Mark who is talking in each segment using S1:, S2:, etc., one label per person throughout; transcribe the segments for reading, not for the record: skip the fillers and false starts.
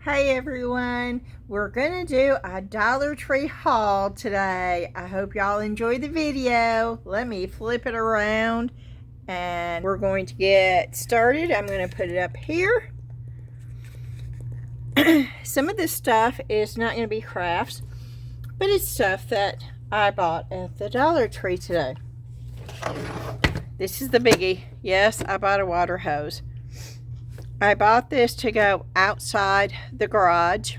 S1: Hey everyone, we're gonna do a Dollar Tree haul today. I hope y'all enjoy the video. Let me flip it around and we're going to get started. I'm gonna put it up here. Some of this stuff is not gonna be crafts, but it's stuff that I bought at the Dollar Tree today. This is the biggie. Yes, I bought a water hose. I bought this to go outside the garage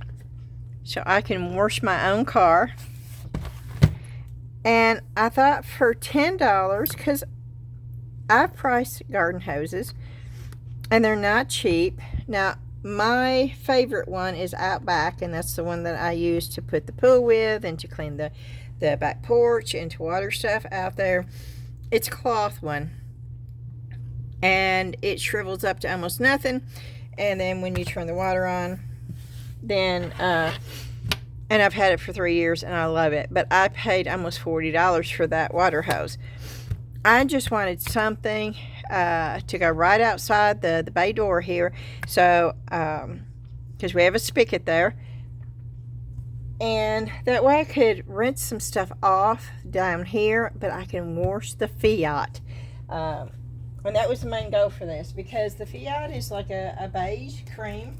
S1: so I can wash my own car. And I thought for $10, because I've priced garden hoses and they're not cheap. Now, my favorite one is Outback, and that's the one that I use to put the pool with and to clean the back porch and to water stuff out there. It's a cloth one. And it shrivels up to almost nothing, and then when you turn the water on, then and I've had it for 3 years and I love it, but I paid almost $40 for that water hose. I just wanted something to go right outside the bay door here, so because we have a spigot there, and that way I could rinse some stuff off down here, but I can wash the Fiat. And that was the main goal for this, because the Fiat is like a beige cream.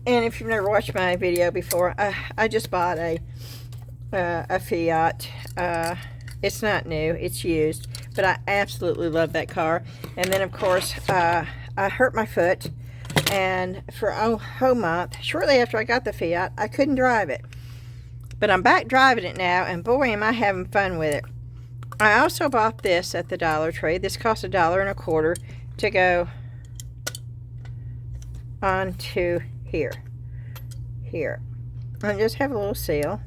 S1: And if you've never watched my video before, I just bought a Fiat. It's not new, it's used, but I absolutely love that car. And then of course I hurt my foot, and for a whole month, shortly after I got the Fiat, I couldn't drive it. But I'm back driving it now, and boy am I having fun with it. I also bought this at the Dollar Tree. This cost $1.25 to go onto here. And just have a little seal.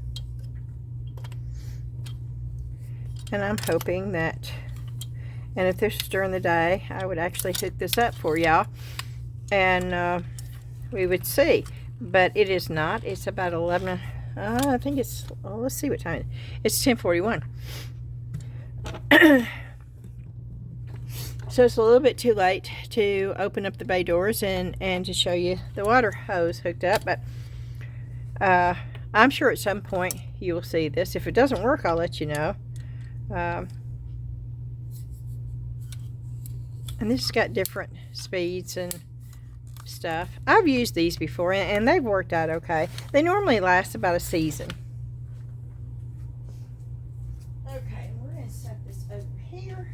S1: And I'm hoping that, and if this was during the day, I would actually hook this up for y'all, and we would see. But it is not. It's about 11. I think it's. Oh, let's see what time it is. It's 10:41. So it's a little bit too late to open up the bay doors and to show you the water hose hooked up, but I'm sure at some point you will see this. If it doesn't work, I'll let you know. And this has got different speeds and stuff. I've used these before and they've worked out okay. They normally last about a season. Okay, we're going to set this over here.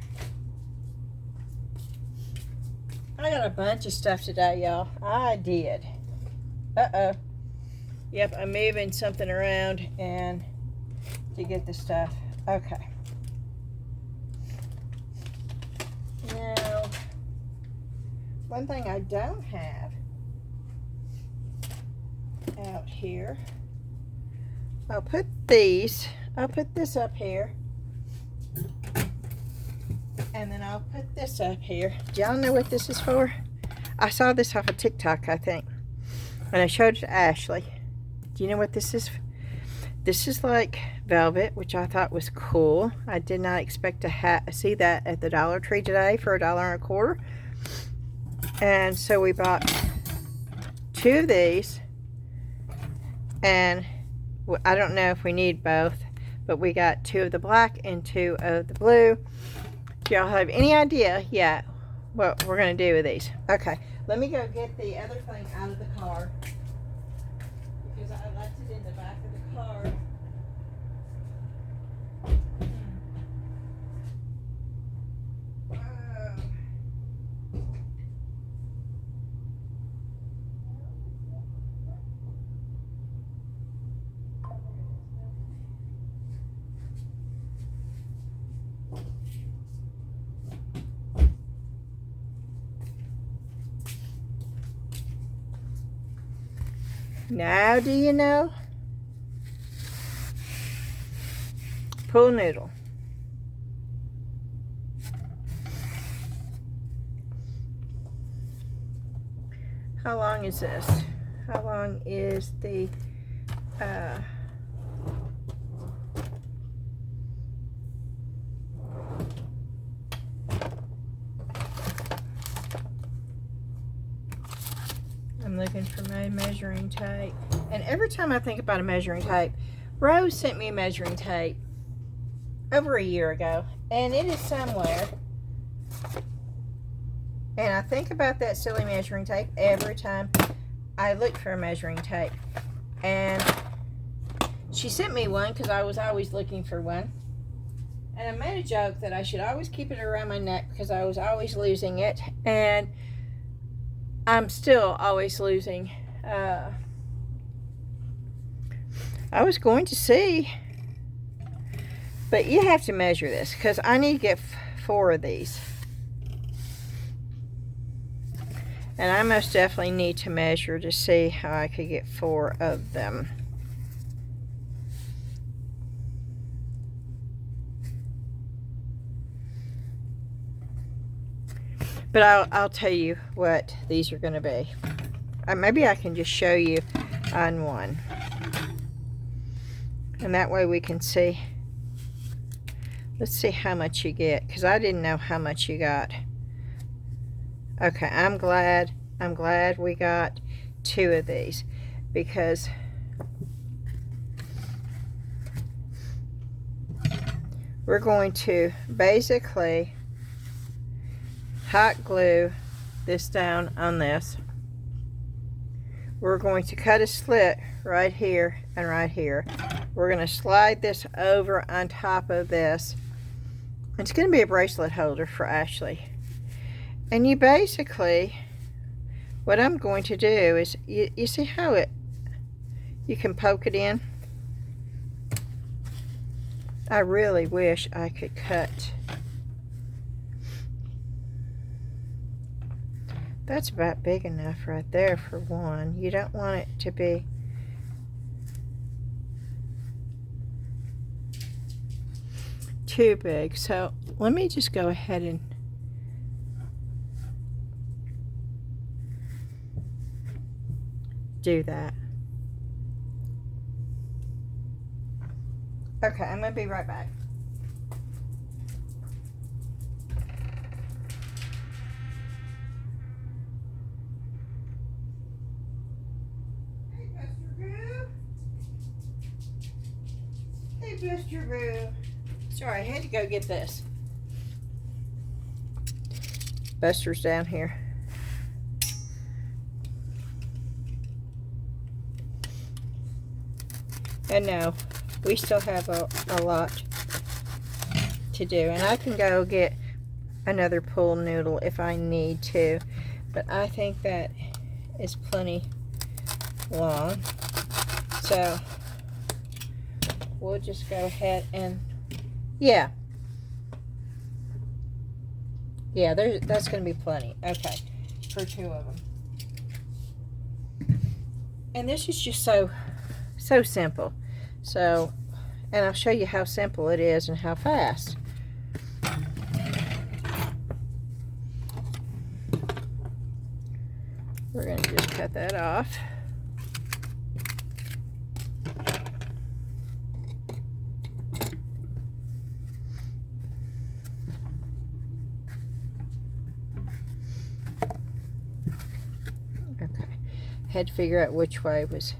S1: I got a bunch of stuff today, y'all. I did. Uh-oh. Yep, I'm moving something around and to get the stuff. Okay. Now, one thing I don't have out here, I'll put this up here. And then I'll put this up here. Do y'all know what this is for? I saw this off of TikTok, I think. And I showed it to Ashley. Do you know what this is? This is like velvet, which I thought was cool. I did not expect to see that at the Dollar Tree today for $1.25. And so we bought 2 of these. And I don't know if we need both, but we got 2 of the black and 2 of the blue. Do y'all have any idea yet what we're going to do with these? Okay, let me go get the other thing out of the car, because I left it in the back of the car. Now, do you know? Pool noodle. How long is this? How long is the I'm looking for my measuring tape. And every time I think about a measuring tape, Rose sent me a measuring tape over a year ago. And it is somewhere. And I think about that silly measuring tape every time I look for a measuring tape. And she sent me one because I was always looking for one. And I made a joke that I should always keep it around my neck because I was always losing it. And I'm still always losing. I was going to see. But you have to measure this because I need to get 4 of these. And I most definitely need to measure to see how I could get 4 of them. But I'll tell you what these are going to be. Maybe I can just show you on one. And that way we can see. Let's see how much you get. Because I didn't know how much you got. Okay, I'm glad we got 2 of these. Because we're going to basically hot glue this down on this. We're going to cut a slit right here and right here. We're going to slide this over on top of this. It's going to be a bracelet holder for Ashley. And you basically, what I'm going to do is, you see how you can poke it in? I really wish I could cut. That's about big enough right there for one. You don't want it to be too big. So let me just go ahead and do that. Okay, I'm going to be right back. Mr. Roo. Sorry, I had to go get this. Buster's down here. And no, we still have a lot to do. And I can go get another pool noodle if I need to. But I think that is plenty long. So we'll just go ahead and, yeah, that's going to be plenty. Okay, for 2 of them. And this is just so simple. So, and I'll show you how simple it is and how fast. We're going to just cut that off. Had to figure out which way was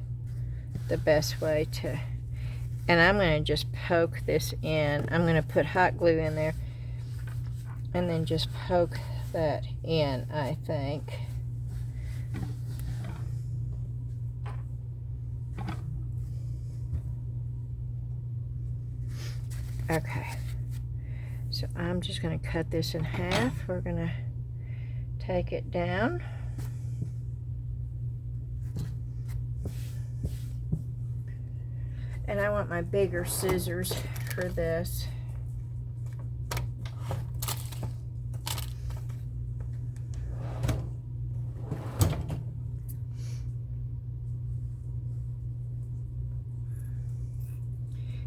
S1: the best way to, and I'm going to just poke this in. I'm going to put hot glue in there and then just poke that in, I think. Okay, so I'm just going to cut this in half. We're going to take it down. And I want my bigger scissors for this.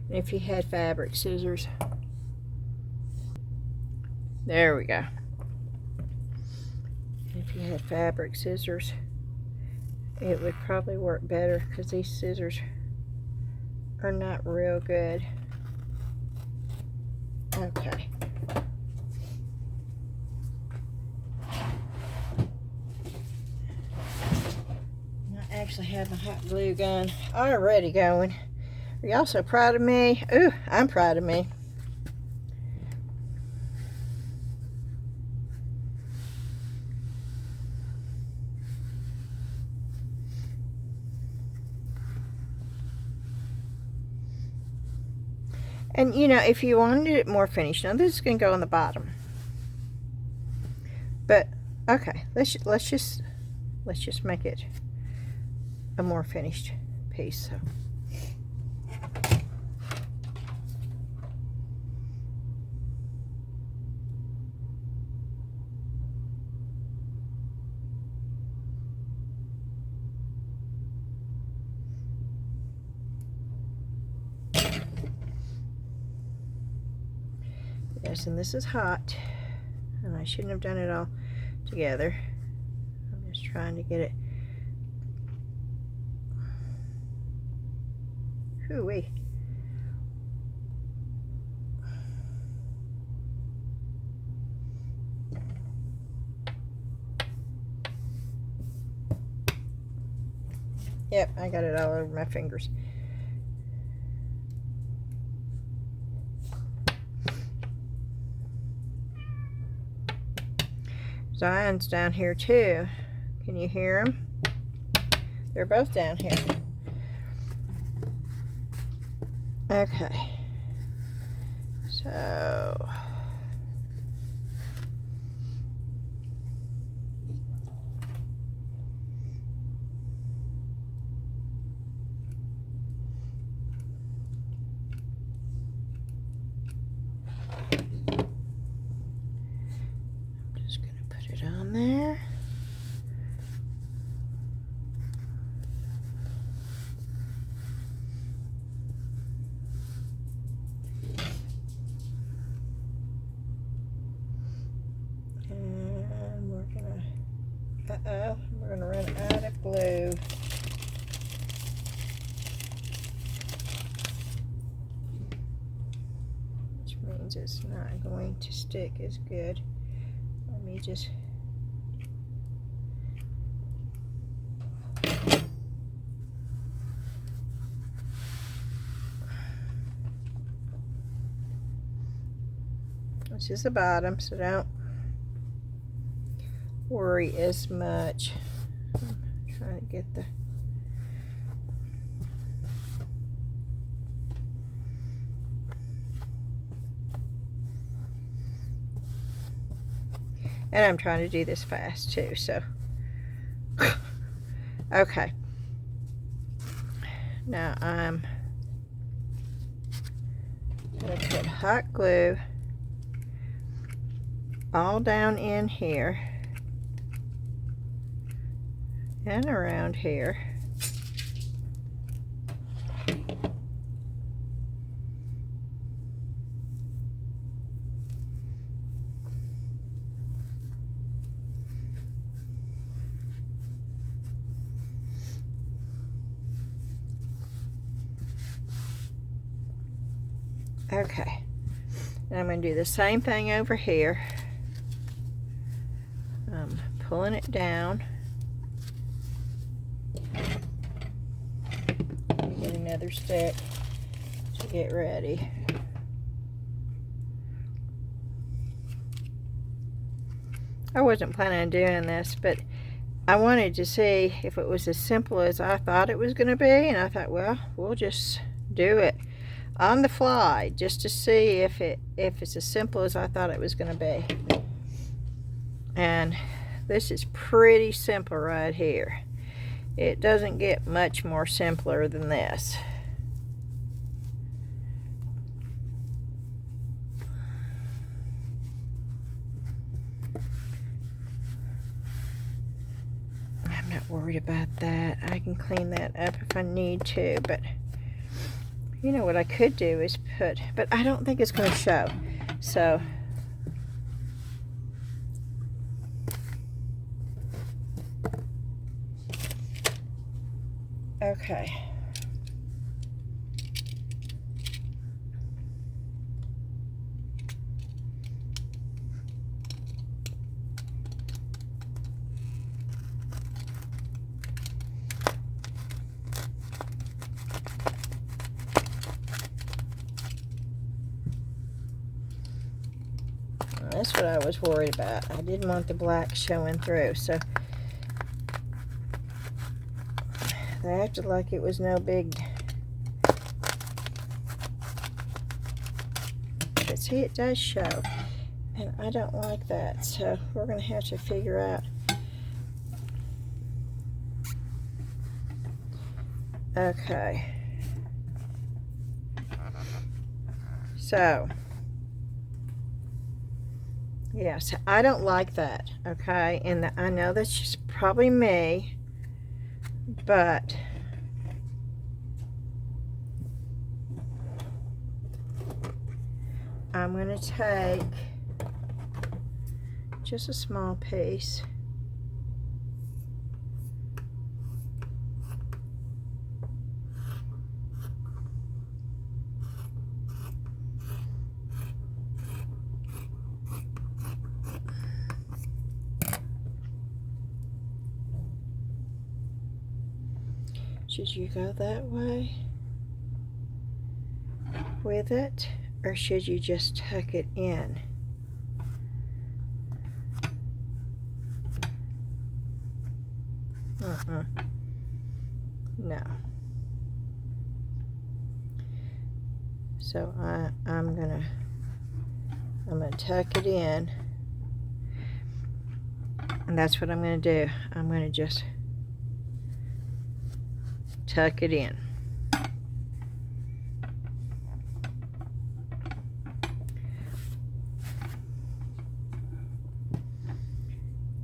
S1: And if you had fabric scissors. There we go. If you had fabric scissors, it would probably work better because these scissors are not real good. Okay. actually have my hot glue gun already going. Are y'all so proud of me? Ooh, I'm proud of me. And you know, if you wanted it more finished, now this is going to go on the bottom. But okay, let's just make it a more finished piece. So. Yes, and this is hot, and I shouldn't have done it all together. I'm just trying to get it. Hoo-wee. Yep, I got it all over my fingers. Zion's down here too. Can you hear them? They're both down here. Okay. So on there. And we're gonna run out of glue. Which means it's not going to stick as good. Let me just this is the bottom, so don't worry as much. I'm trying to get the and I'm trying to do this fast too, so okay. Now I'm gonna put hot glue all down in here and around here. Okay, and I'm going to do the same thing over here. I'm pulling it down. Get another stick to get ready. I wasn't planning on doing this, but I wanted to see if it was as simple as I thought it was going to be, and I thought, well, we'll just do it on the fly just to see if it's as simple as I thought it was going to be. And this is pretty simple right here. It doesn't get much more simpler than this. I'm not worried about that. I can clean that up if I need to, but you know what I could do is put, but I don't think it's going to show. So okay. That's what I was worried about. I didn't want the black showing through, so they acted like it was no big. But see, it does show, and I don't like that, so we're going to have to figure out. Okay. So, yes, I don't like that, okay? And I know that's just probably me, but I'm going to take just a small piece. Should you go that way with it, or should you just tuck it in? No. So I'm gonna tuck it in, and that's what I'm gonna do. I'm gonna just tuck it in.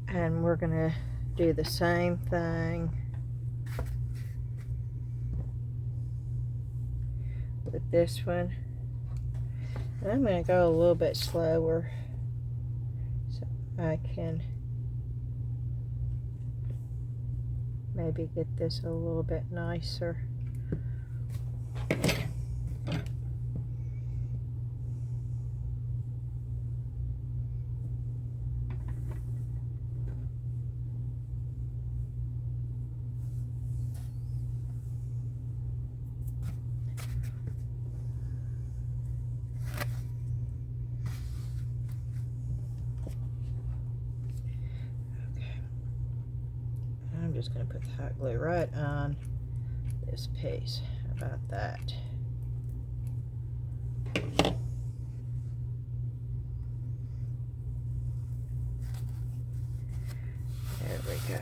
S1: And we're gonna do the same thing with this one. And I'm gonna go a little bit slower so I can maybe get this a little bit nicer. I'm just going to put the hot glue right on this piece. How about that? There we go.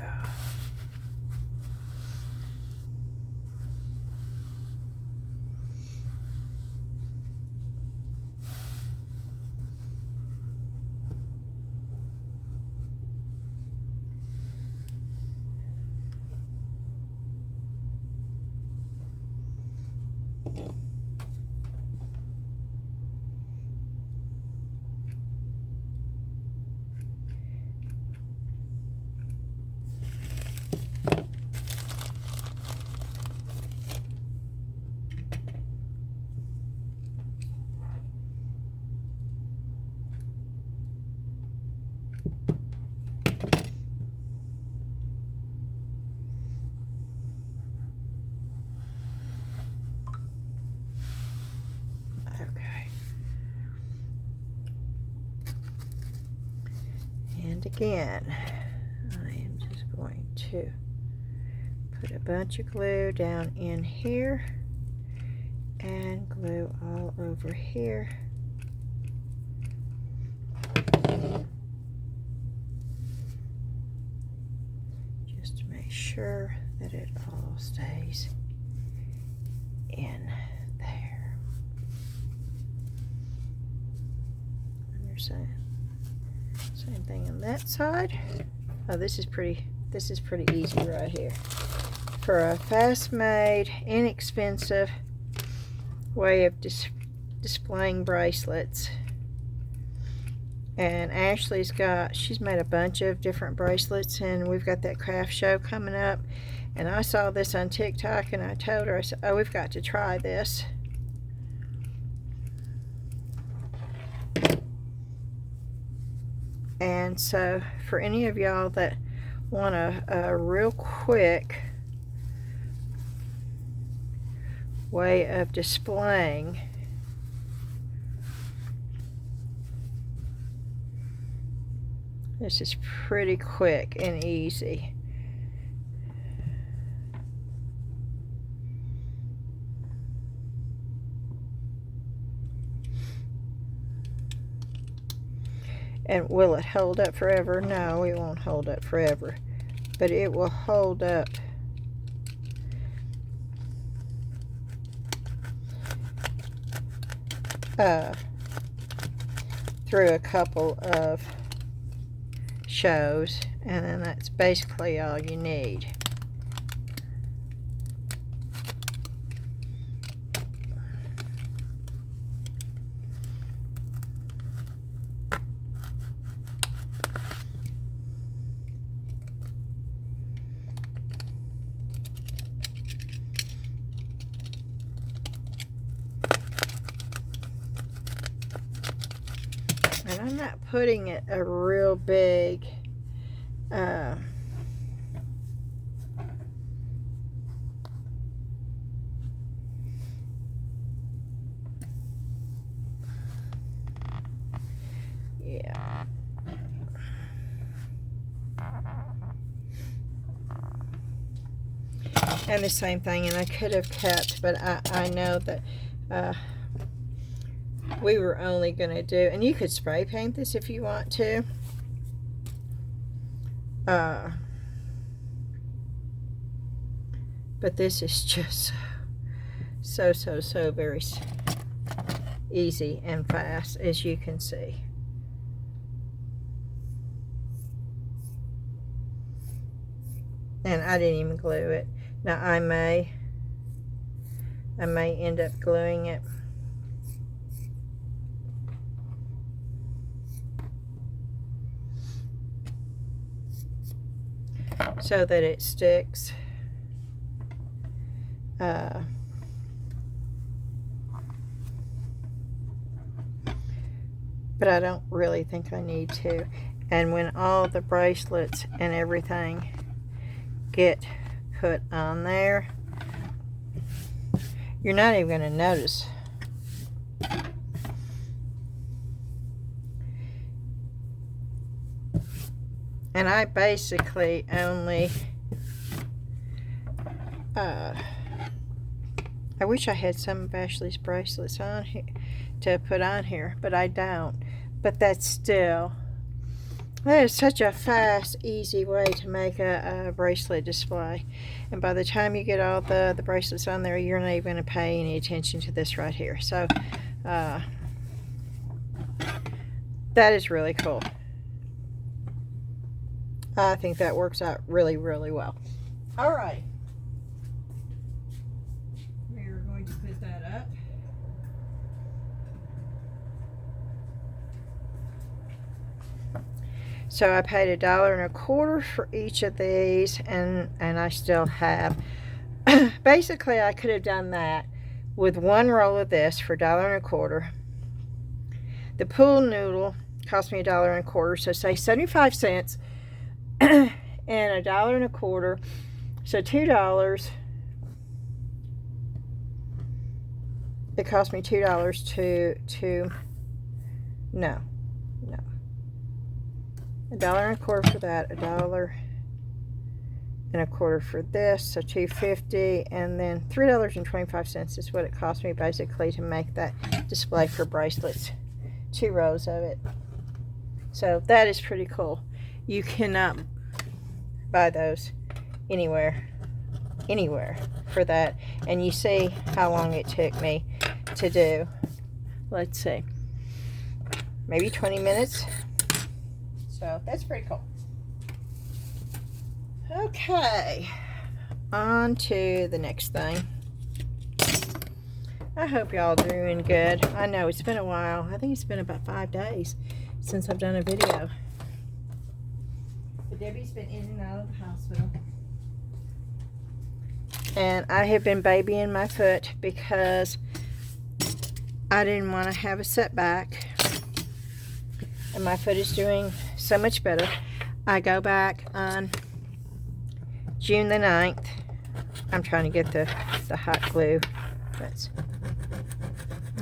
S1: Okay. And again, I am just going to put a bunch of glue down in here and glue all over here. Just to make sure that it all stays in there. Understand? Same thing on that side. Oh, this is pretty easy right here. For a fast-made, inexpensive way of displaying bracelets. And she's made a bunch of different bracelets, and we've got that craft show coming up. And I saw this on TikTok, and I told her, I said, oh, we've got to try this. And so for any of y'all that want a real quick way of displaying This is pretty quick and easy. And will it hold up forever? No, it won't hold up forever. But it will hold up through a couple of shows, and then that's basically all you need. And I'm not putting it a real big yeah. And the same thing, and I could have kept, but I know that we were only going to do, and you could spray paint this if you want to. But this is just so very easy and fast, as you can see. And I didn't even glue it. Now I may end up gluing it. So that it sticks. But I don't really think I need to. And when all the bracelets and everything get put on there, you're not even going to notice. And I basically only I wish I had some of Ashley's bracelets on here to put on here, but I don't. But that is such a fast, easy way to make a bracelet display. And by the time you get all the bracelets on there, you're not even going to pay any attention to this right here. So that is really cool. I think that works out really well. All right. We're going to put that up. So I paid $1.25 for each of these, and I still have. Basically, I could have done that with one roll of this for $1.25. The pool noodle cost me $1.25, so say 75 cents. And $1.25, so $2. It cost me $2 to no, $1.25 for that, $1.25 for this, so $2.50, and then $3.25 is what it cost me basically to make that display for bracelets, 2 rows of it. So that is pretty cool. You cannot buy those anywhere for that. And you see how long it took me to do. Let's see, maybe 20 minutes. So that's pretty cool. Okay, on to the next thing. I hope y'all are doing good. I know it's been a while. I think it's been about 5 days since I've done a video. But Debbie's been in and out of the hospital. And I have been babying my foot because I didn't want to have a setback. And my foot is doing so much better. I go back on June the 9th. I'm trying to get the hot glue. But,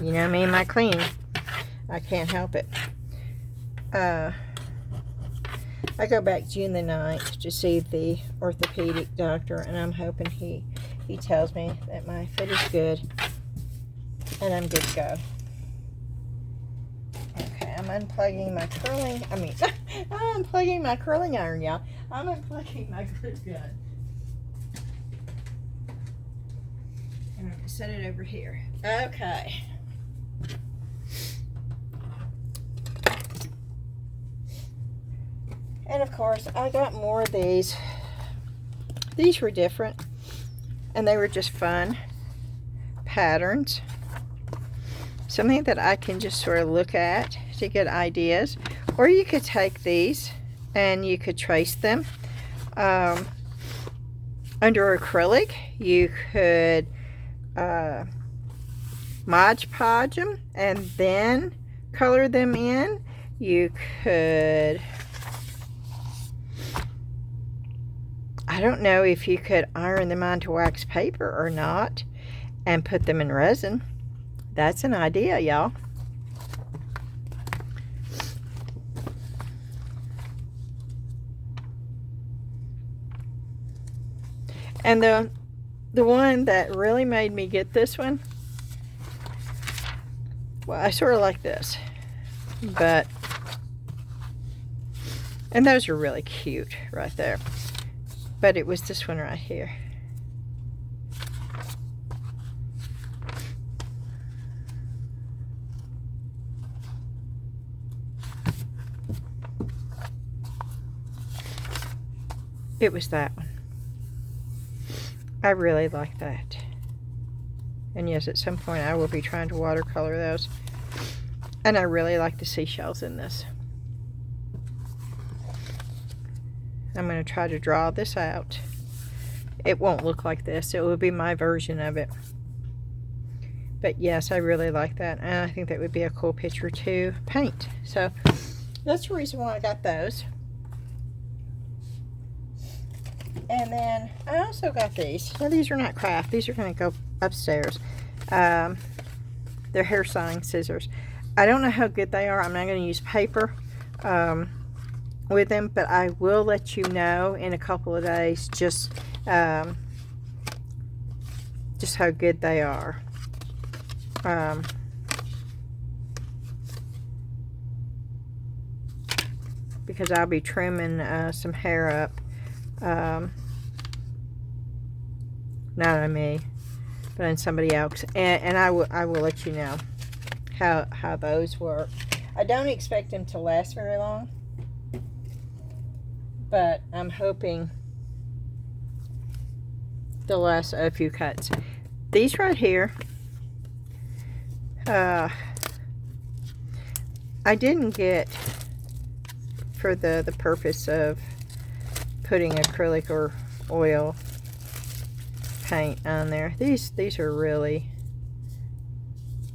S1: you know me and my cleaning. I can't help it. I go back June the 9th to see the orthopedic doctor, and I'm hoping he tells me that my foot is good and I'm good to go. Okay, I'm unplugging my curling, I'm unplugging my curling iron, y'all. I'm unplugging my glue gun. And I'm going to set it over here. Okay. And of course, I got more of these. These were different, and they were just fun patterns. Something that I can just sort of look at to get ideas. Or you could take these and you could trace them. Under acrylic, you could Mod Podge them and then color them in. You could, I don't know if you could iron them onto wax paper or not and put them in resin. That's an idea, y'all. And the one that really made me get this one, well, I sort of like this, but, and those are really cute right there, but it was this one right here. It was that one. I really like that. And yes, at some point I will be trying to watercolor those. And I really like the seashells in this. I'm going to try to draw this out. It won't look like this. It will be my version of it. But yes, I really like that. And I think that would be a cool picture to paint. So that's the reason why I got those. And then I also got these. Now these are not craft. These are going to go upstairs. They're hair sawing scissors. I don't know how good they are. I'm not going to use paper with them, but I will let you know in a couple of days just how good they are. Because I'll be trimming some hair up. Not on me, but on somebody else, and I will let you know how those work. I don't expect them to last very long, but I'm hoping they'll last a few cuts. These right here, I didn't get for the purpose of putting acrylic or oil paint on there. These are really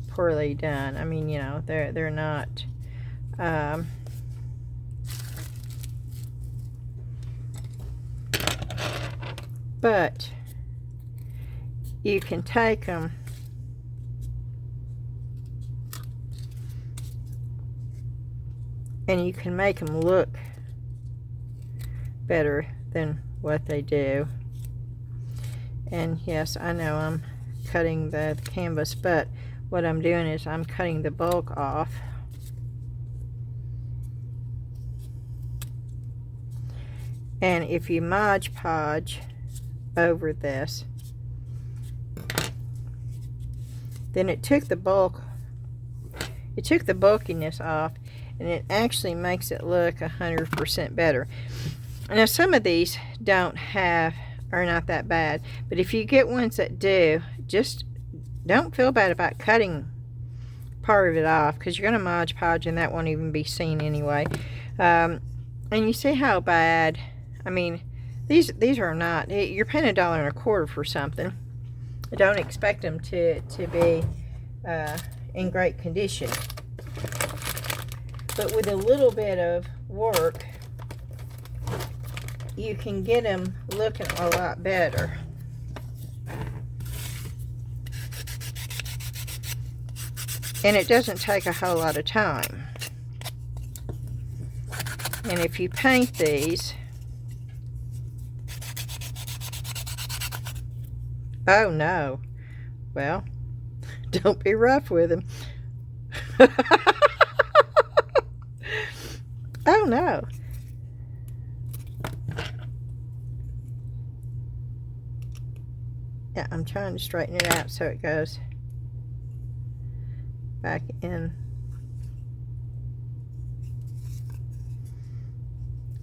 S1: poorly done. I mean, you know, they're not but you can take them and you can make them look better than what they do. And yes, I know I'm cutting the canvas, but what I'm doing is I'm cutting the bulk off. And if you Mod Podge over this, then it took the bulkiness off, and it actually makes it look 100% better. Now some of these are not that bad, but if you get ones that do, just don't feel bad about cutting part of it off, because you're going to Mod Podge and that won't even be seen anyway. And you see how bad, I mean, these are not, you're paying $1.25 for something. I don't expect them to be in great condition, but with a little bit of work you can get them looking a lot better. And it doesn't take a whole lot of time. And if you paint these, oh no, well, don't be rough with them. Oh no. Yeah, I'm trying to straighten it out so it goes back in.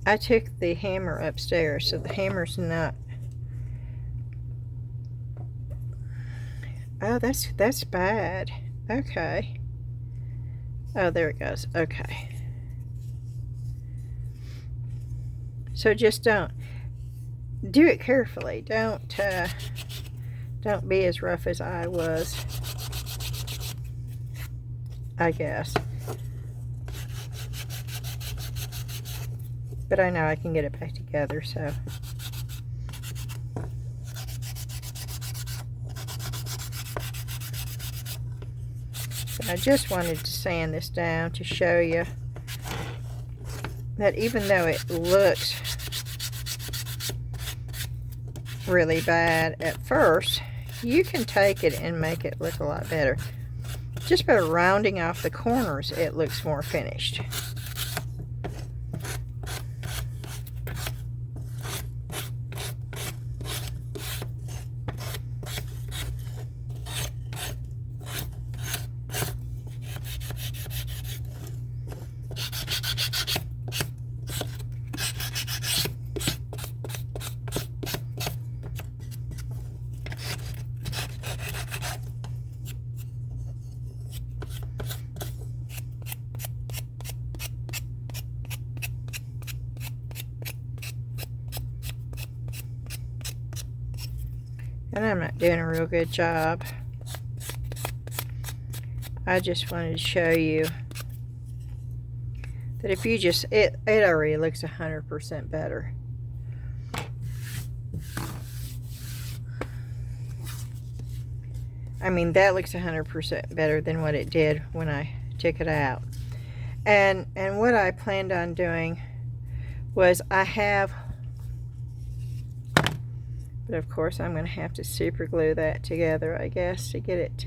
S1: I took the hammer upstairs, so the hammer's not. Oh, that's bad. Okay. Oh, there it goes. Okay. So just don't do it carefully. Don't be as rough as I was, I guess. But I know I can get it back together, so. But I just wanted to sand this down to show you that even though it looks really bad at first, you can take it and make it look a lot better. Just by rounding off the corners, it looks more finished. And I'm not doing a real good job. I just wanted to show you that if you just, it already looks 100% better. I mean, that looks 100% better than what it did when I took it out. And what I planned on doing was I have, but of course I'm going to have to super glue that together, I guess, to get it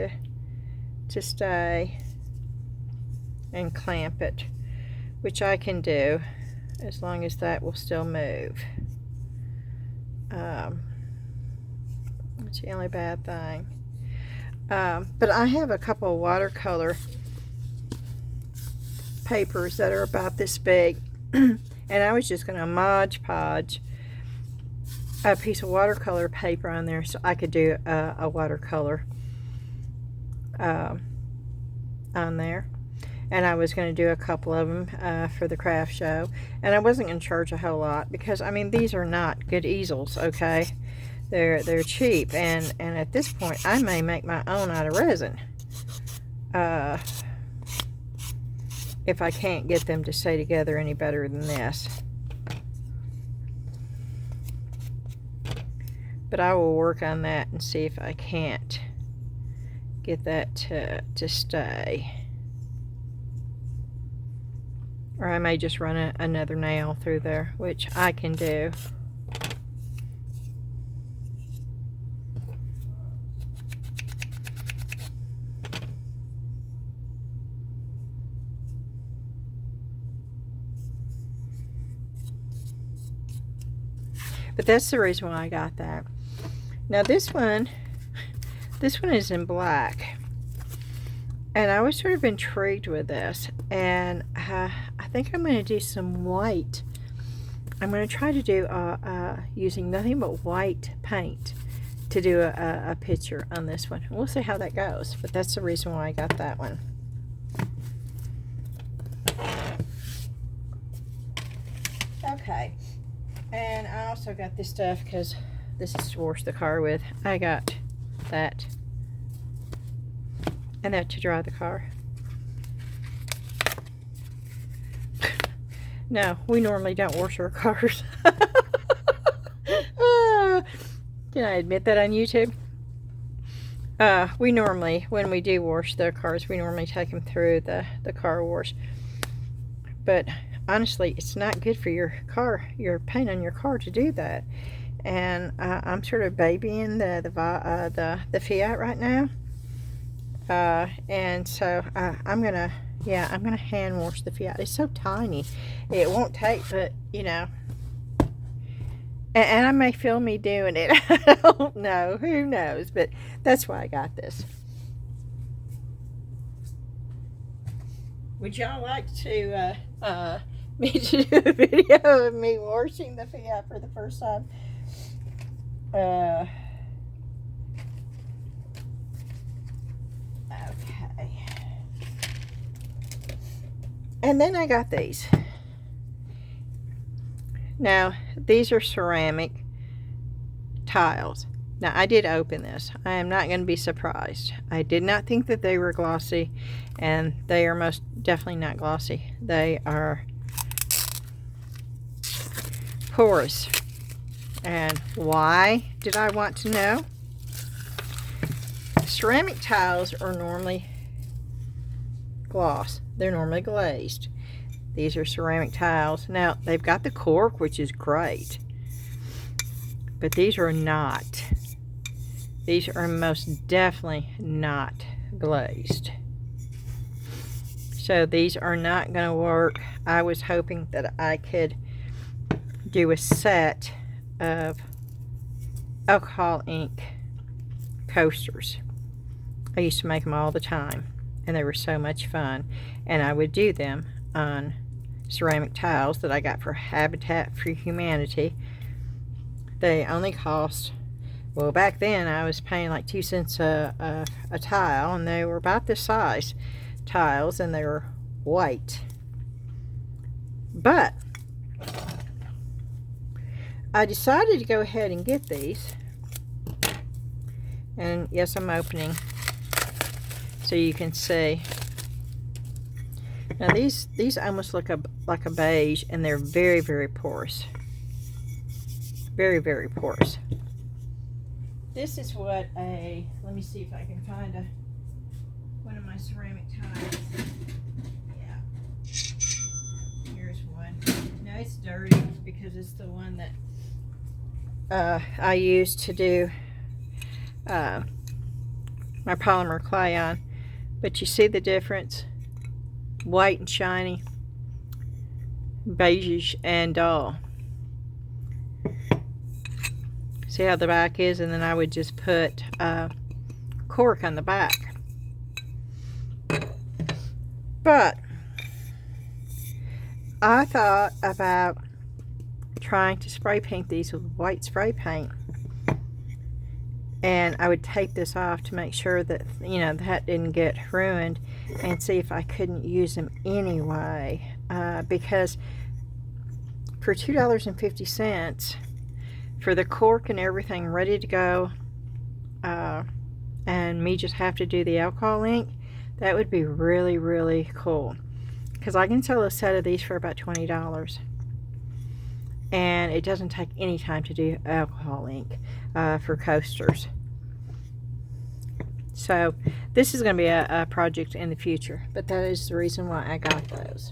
S1: to stay, and clamp it, which I can do as long as that will still move. That's the only bad thing. But I have a couple of watercolor papers that are about this big, and I was just going to Mod Podge a piece of watercolor paper on there so I could do a watercolor on there. And I was going to do a couple of them for the craft show, and I wasn't going to charge a whole lot because, I mean, these are not good easels, okay? They're cheap, and at this point I may make my own out of resin if I can't get them to stay together any better than this. But I will work on that and see if I can't get that to stay. Or I may just run another nail through there, which I can do. But that's the reason why I got that. Now this one is in black, and I was sort of intrigued with this, and I think I'm going to do some white. I'm going to try to do using nothing but white paint to do a picture on this one. We'll see how that goes, but that's the reason why I got that one. Okay. And I also got this stuff because this is to wash the car with. I got that and that to dry the car. No, we normally don't wash our cars. Can I admit that on YouTube? We normally, when we do wash the cars, we normally take them through the car wash. But honestly, it's not good for your car, your paint on your car to do that. And I'm sort of babying the Fiat right now. And so I'm gonna hand wash the Fiat. It's so tiny, it won't take, but you know. And I may film me doing it. I don't know. Who knows? But that's why I got this. Would y'all like to me to do a video of me washing the Fiat for the first time? Okay. And then I got these. Now, these are ceramic tiles. Now, I did open this. I am not going to be surprised. I did not think that they were glossy, and they are most definitely not glossy. They are porous. And why did I want to know? Ceramic tiles are normally gloss. They're normally glazed. These are ceramic tiles. Now, they've got the cork, which is great. But these are not. These are most definitely not glazed. So these are not going to work. I was hoping that I could do a set of alcohol ink coasters. I used to make them all the time, and they were so much fun. And I would do them on ceramic tiles that I got for Habitat for Humanity. They only cost, well, back then I was paying like 2 cents a tile, and they were about this size tiles, and they were white. But I decided to go ahead and get these, and yes, I'm opening so you can see. Now these almost look like a beige, and they're very, very porous. Very, very porous. This is what let me see if I can find one of my ceramic tiles. Yeah. Here's one. Now it's dirty because it's the one that I used to do my polymer clay on. But you see the difference? White and shiny, beige and dull. See how the back is? And then I would just put cork on the back. But I thought about trying to spray paint these with white spray paint. And I would tape this off to make sure that, you know, that didn't get ruined, and see if I couldn't use them anyway. Because for $2.50, for the cork and everything ready to go, and me just have to do the alcohol ink, that would be really, really cool. Because I can sell a set of these for about $20. And it doesn't take any time to do alcohol ink for coasters. So this is going to be a project in the future, but that is the reason why I got those.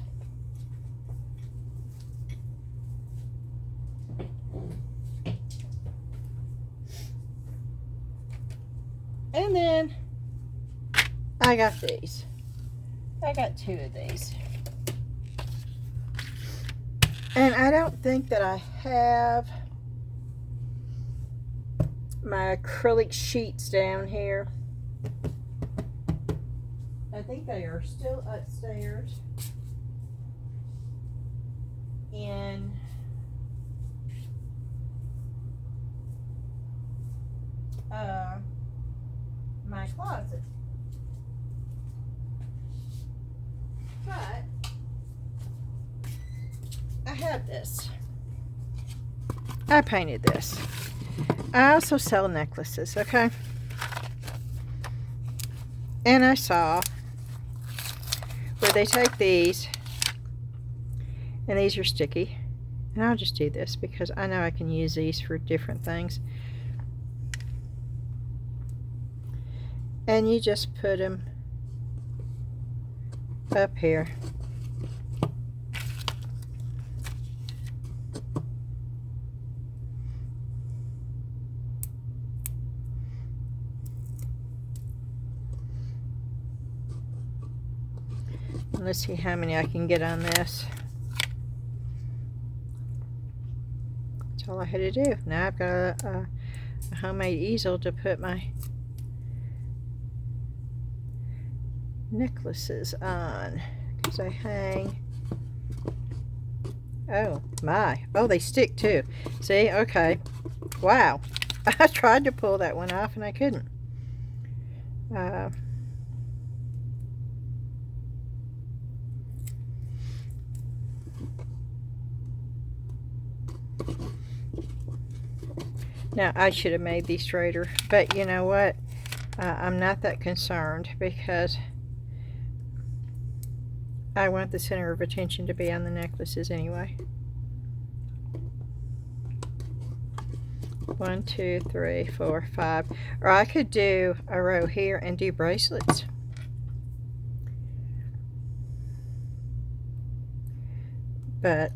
S1: And then I got these. I got 2 of these. And I don't think that I have my acrylic sheets down here. I think they are still upstairs in my closet. But I have this. I painted this. I also sell necklaces, okay? And I saw where they take these, and these are sticky. And I'll just do this because I know I can use these for different things. And you just put them up here. Let's see how many I can get on this. That's all I had to do. Now I've got a homemade easel to put my necklaces on, because they hang. Oh my. Oh, they stick too. See? Okay. Wow. I tried to pull that one off and I couldn't. Now, I should have made these straighter, but you know what? I'm not that concerned, because I want the center of attention to be on the necklaces anyway. 1, 2, 3, 4, 5. Or I could do a row here and do bracelets. But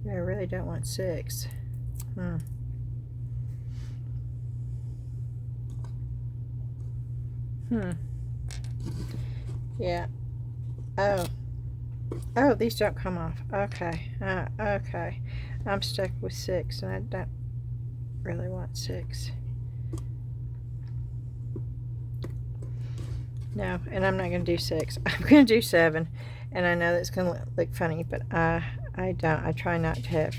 S1: I really don't want 6. Yeah. Oh, these don't come off. Okay. Okay. I'm stuck with 6, and I don't really want 6. No, and I'm not going to do 6. I'm going to do 7. And I know that's going to look funny, but I don't. I try not to have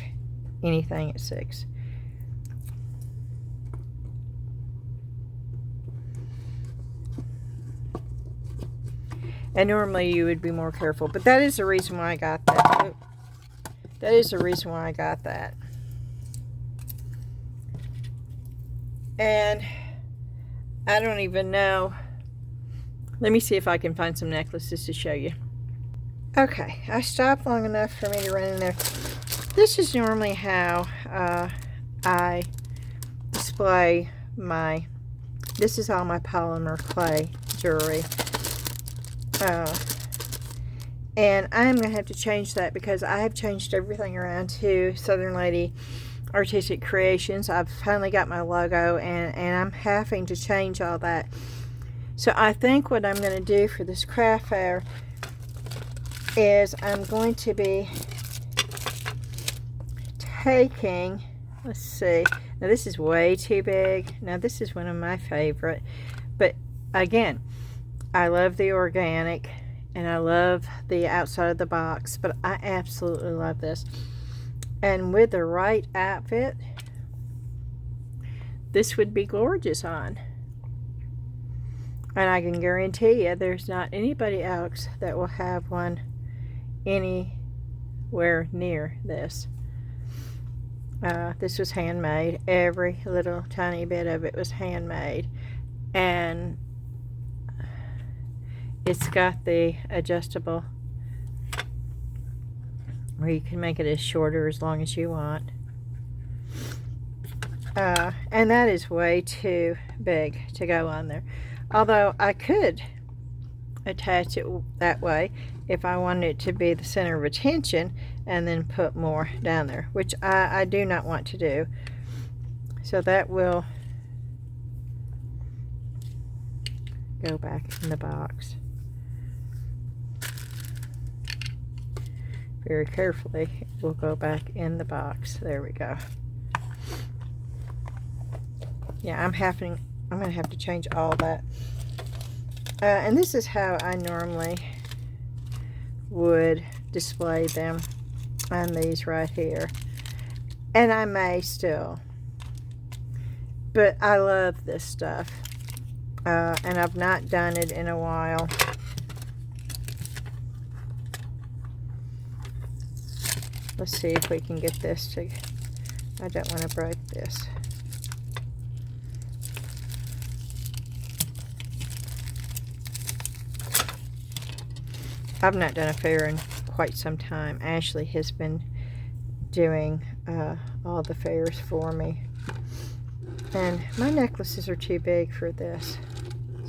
S1: anything at 6. And normally you would be more careful, but that is the reason why I got that. Oh, that is the reason why I got that. And I don't even know. Let me see if I can find some necklaces to show you. Okay, I stopped long enough for me to run in there. This is normally how I display my, this is all my polymer clay jewelry. And I'm going to have to change that, because I have changed everything around to Southern Lady Artistic Creations. I've finally got my logo, and I'm having to change all that. So I think what I'm going to do for this craft fair is I'm going to be taking, let's see, now this is way too big. Now this is one of my favorite, but again, I love the organic and I love the outside of the box, but I absolutely love this. And with the right outfit, this would be gorgeous on. And I can guarantee you there's not anybody else that will have one anywhere near this. This was handmade. Every little tiny bit of it was handmade. And it's got the adjustable where you can make it as short or as long as you want. And that is way too big to go on there. Although I could attach it that way if I wanted it to be the center of attention, and then put more down there, which I do not want to do. So that will go back in the box. Very carefully, it will go back in the box. There we go. Yeah, I'm going to have to change all that. And this is how I normally would display them on these right here. And I may still. But I love this stuff. And I've not done it in a while. Let's see if we can get this to... I don't want to break this. I've not done a fair in quite some time. Ashley has been doing all the fairs for me. And my necklaces are too big for this.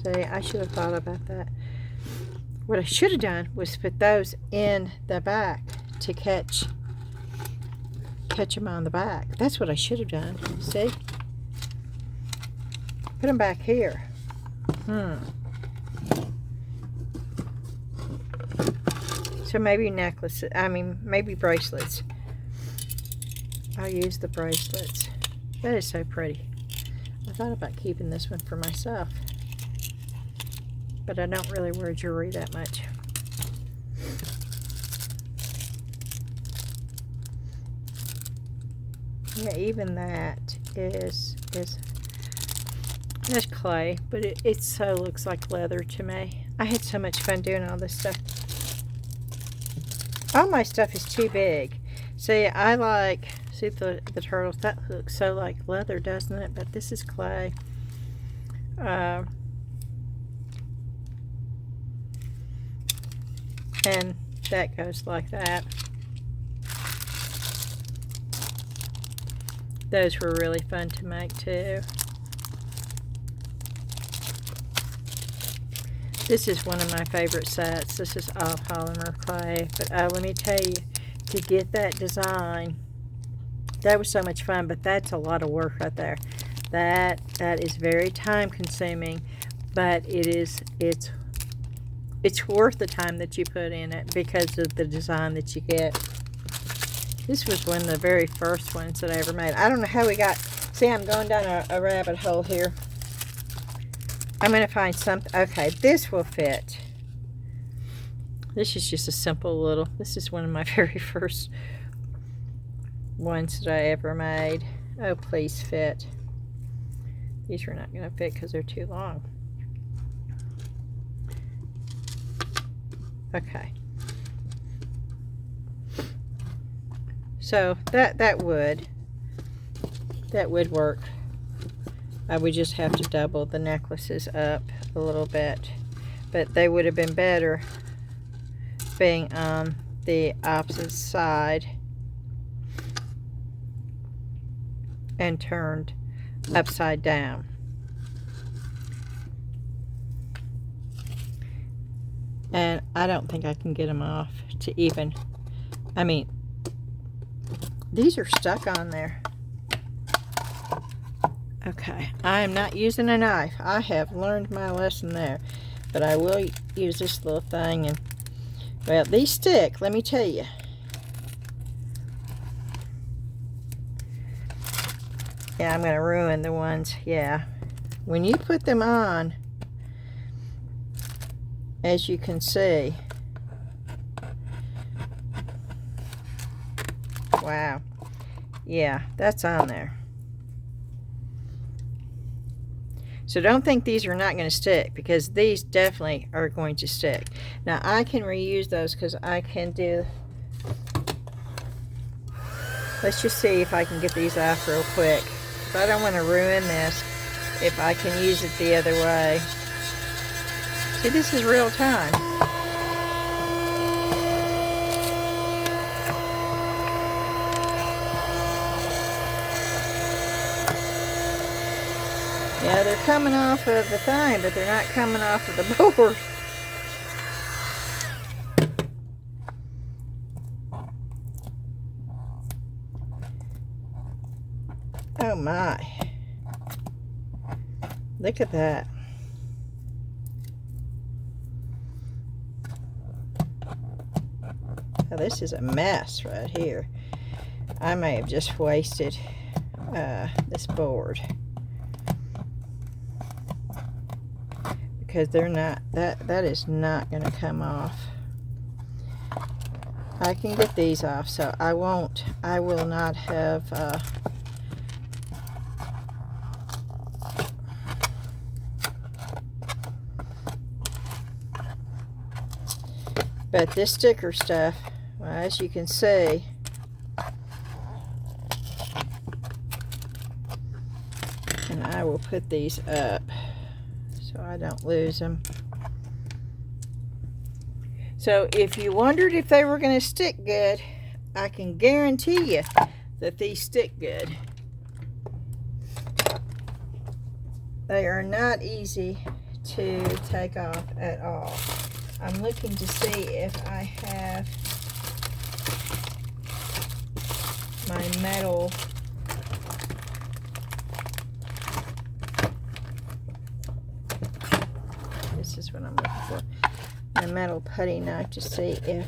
S1: See, I should have thought about that. What I should have done was put those in the back to catch them on the back. That's what I should have done. See? Put them back here. So maybe necklaces, maybe bracelets. I'll use the bracelets. That is so pretty. I thought about keeping this one for myself, but I don't really wear jewelry that much. Yeah, even that is that's clay, but it so looks like leather to me. I had so much fun doing all this stuff. All my stuff is too big. See, I like, see the turtles, that looks so like leather, doesn't it? But this is clay. And that goes like that. Those were really fun to make too. This is one of my favorite sets. This is all polymer clay. But let me tell you, to get that design, that was so much fun, but that's a lot of work right there. That is very time consuming, but it's worth the time that you put in it because of the design that you get. This was one of the very first ones that I ever made. I don't know how we got, see, I'm going down a rabbit hole here. I'm going to find something. Okay, this will fit. This is just a simple little, this is one of my very first ones that I ever made. Oh, please fit. These are not going to fit because they're too long. Okay. So that would work. I would just have to double the necklaces up a little bit, but they would have been better being on the opposite side and turned upside down. And I don't think I can get them off to even, these are stuck on there. Okay, I am not using a knife. I have learned my lesson there. But I will use this little thing. And well, these stick, let me tell you. Yeah, I'm going to ruin the ones. Yeah. When you put them on, as you can see. Wow. Yeah, that's on there. So don't think these are not going to stick, because these definitely are going to stick. Now I can reuse those because I can do, let's just see if I can get these off real quick. If I don't want to ruin this, if I can use it the other way. See, this is real time. Yeah, they're coming off of the thing, but they're not coming off of the board. Oh my. Look at that. Now this is a mess right here. I may have just wasted this board. Because they're not, that is not going to come off. I can get these off, so I will not have but this sticker stuff, well, as you can see, and I will put these up so I don't lose them. So if you wondered if they were going to stick good, I can guarantee you that these stick good. They are not easy to take off at all. I'm looking to see if I have my metal. This is what I'm looking for. My metal putty knife to see if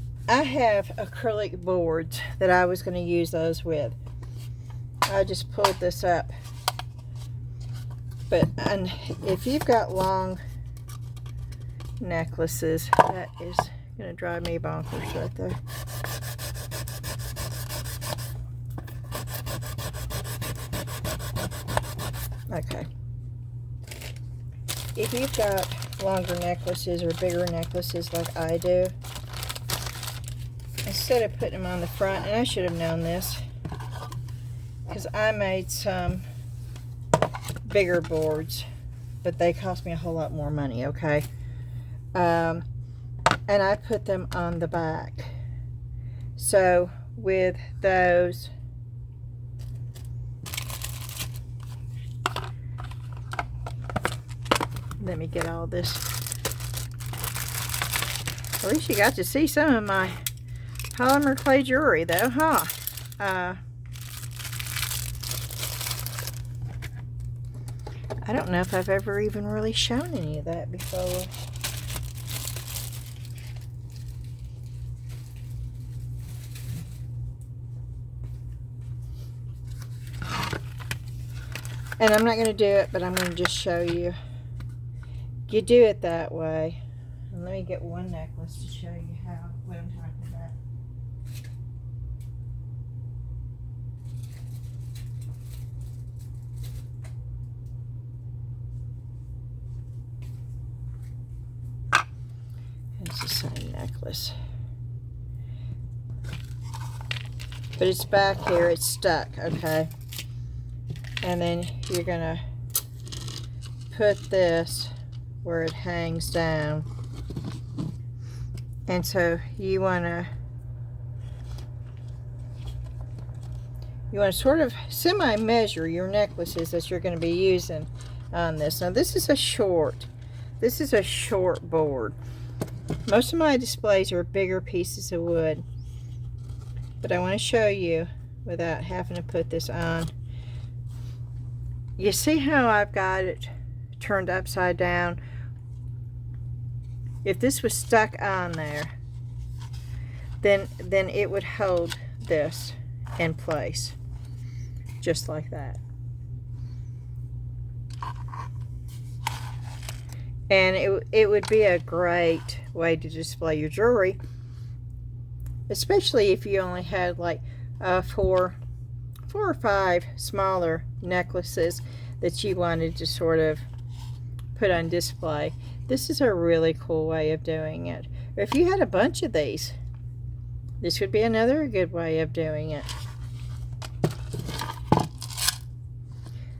S1: I have acrylic boards that I was going to use those with. I just pulled this up. But if you've got long necklaces, that is going to drive me bonkers right there. Okay. If you've got longer necklaces or bigger necklaces like I do, instead of putting them on the front, and I should have known this because I made some bigger boards, but they cost me a whole lot more money, okay? And I put them on the back. So with those, let me get all this. At least you got to see some of my polymer clay jewelry though, huh? I don't know if I've ever even really shown any of that before. And I'm not going to do it, but I'm going to just show you. You do it that way. And let me get one necklace to show you what I'm talking about. It's the same necklace. But it's back here, it's stuck, okay? And then you're gonna put this where it hangs down. And so you wanna sort of semi-measure your necklaces that you're gonna be using on this. Now this is a short board. Most of my displays are bigger pieces of wood, but I want to show you without having to put this on. You see how I've got it turned upside down? If this was stuck on there, then it would hold this in place, just like that. And it would be a great way to display your jewelry, especially if you only had like four or five smaller necklaces that you wanted to sort of put on display. This is a really cool way of doing it. Or if you had a bunch of these, this would be another good way of doing it.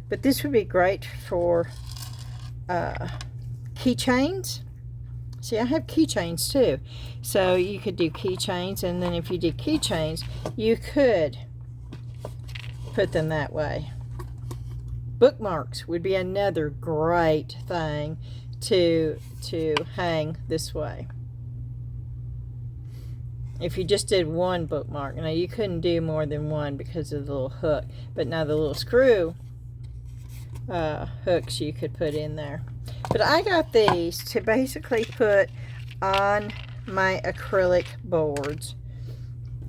S1: But this would be great for keychains. See, I have keychains too. So you could do keychains, and then if you did keychains, you could put them that way. Bookmarks would be another great thing to hang this way. If you just did one bookmark, now you couldn't do more than one because of the little hook, but now the little screw hooks you could put in there. But I got these to basically put on my acrylic boards.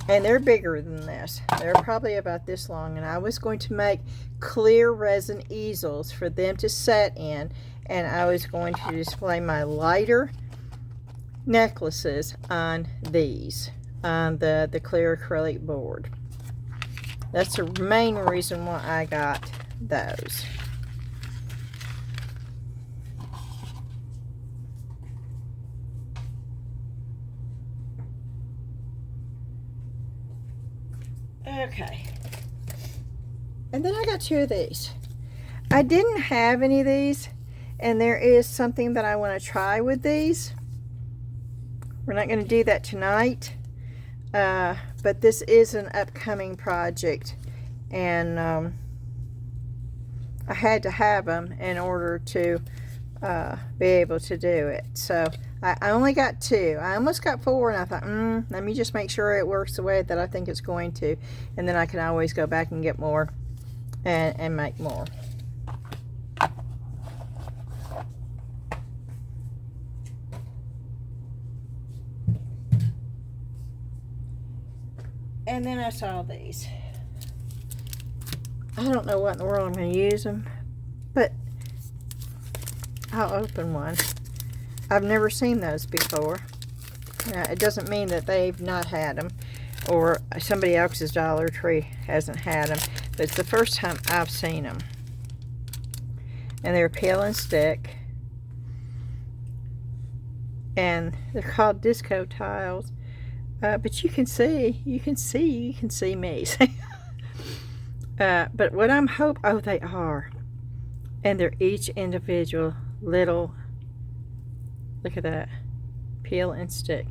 S1: And they're bigger than this. They're probably about this long. And I was going to make clear resin easels for them to set in. And I was going to display my lighter necklaces on these, on the clear acrylic board. That's the main reason why I got those. Okay, and then I got two of these. I didn't have any of these, and there is something that I want to try with these. We're not going to do that tonight, but this is an upcoming project, and I had to have them in order to be able to do it. So I only got two. I almost got four, and I thought, let me just make sure it works the way that I think it's going to, and then I can always go back and get more and make more. And then I saw these. I don't know what in the world I'm going to use them, but I'll open one. I've never seen those before. It doesn't mean that they've not had them, or somebody else's Dollar Tree hasn't had them, but it's the first time I've seen them. And they're peel and stick, and they're called disco tiles. But you can see me. But what I'm oh, they are, and they're each individual little. Look at that, peel and stick.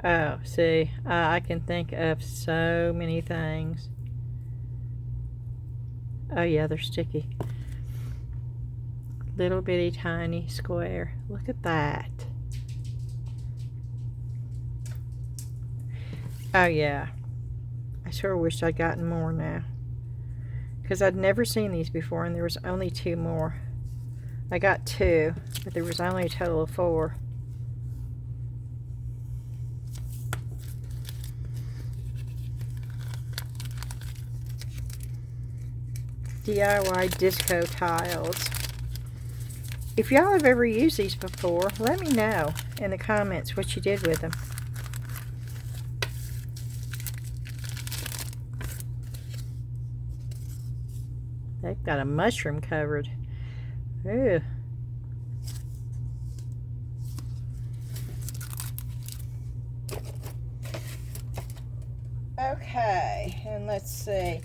S1: Oh, see, I can think of so many things. Oh yeah, they're sticky. Little bitty tiny square. Look at that. Oh yeah. I sure wish I'd gotten more now, because I'd never seen these before, and there was only 2 more. I got 2, but there was only a total of 4. DIY disco tiles. If y'all have ever used these before, let me know in the comments what you did with them. They've got a mushroom covered. Ooh. Okay, and let's see.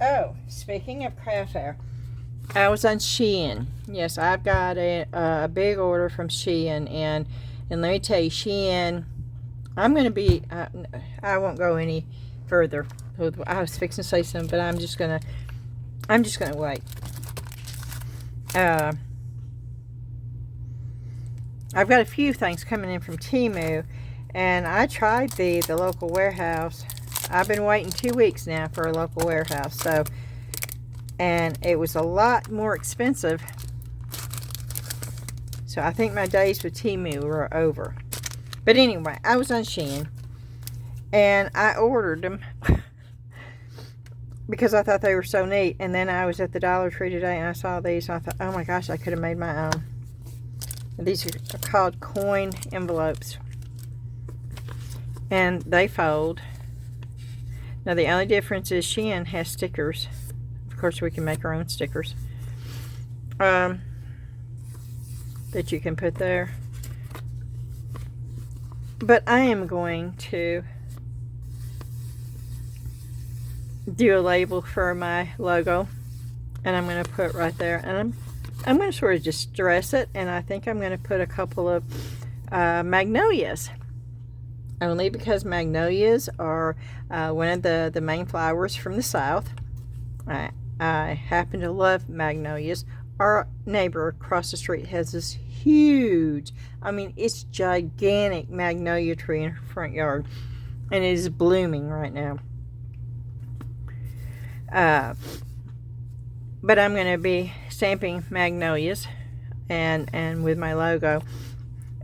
S1: Oh, speaking of craft fair, I was on Shein. Yes, I've got a big order from Shein, and let me tell you, Shein, I'm going to be, I won't go any further. I was fixing to say something, but I'm just going to wait. I've got a few things coming in from Temu, and I tried the local warehouse. I've been waiting 2 weeks now for a local warehouse, so, and it was a lot more expensive. So I think my days with Temu were over. But anyway, I was on Shein, and I ordered them because I thought they were so neat. And then I was at the Dollar Tree today, and I saw these, and I thought, oh my gosh, I could have made my own. And these are called coin envelopes, and they fold. Now the only difference is Shein has stickers. Of course, we can make our own stickers that you can put there. But I am going to do a label for my logo, and I'm going to put right there, and I'm going to sort of just stress it, and I think I'm going to put a couple of magnolias, only because magnolias are one of the main flowers from the South. I happen to love magnolias. Our neighbor across the street has this huge, I mean, it's gigantic magnolia tree in her front yard, and it is blooming right now. But I'm going to be stamping magnolias and with my logo.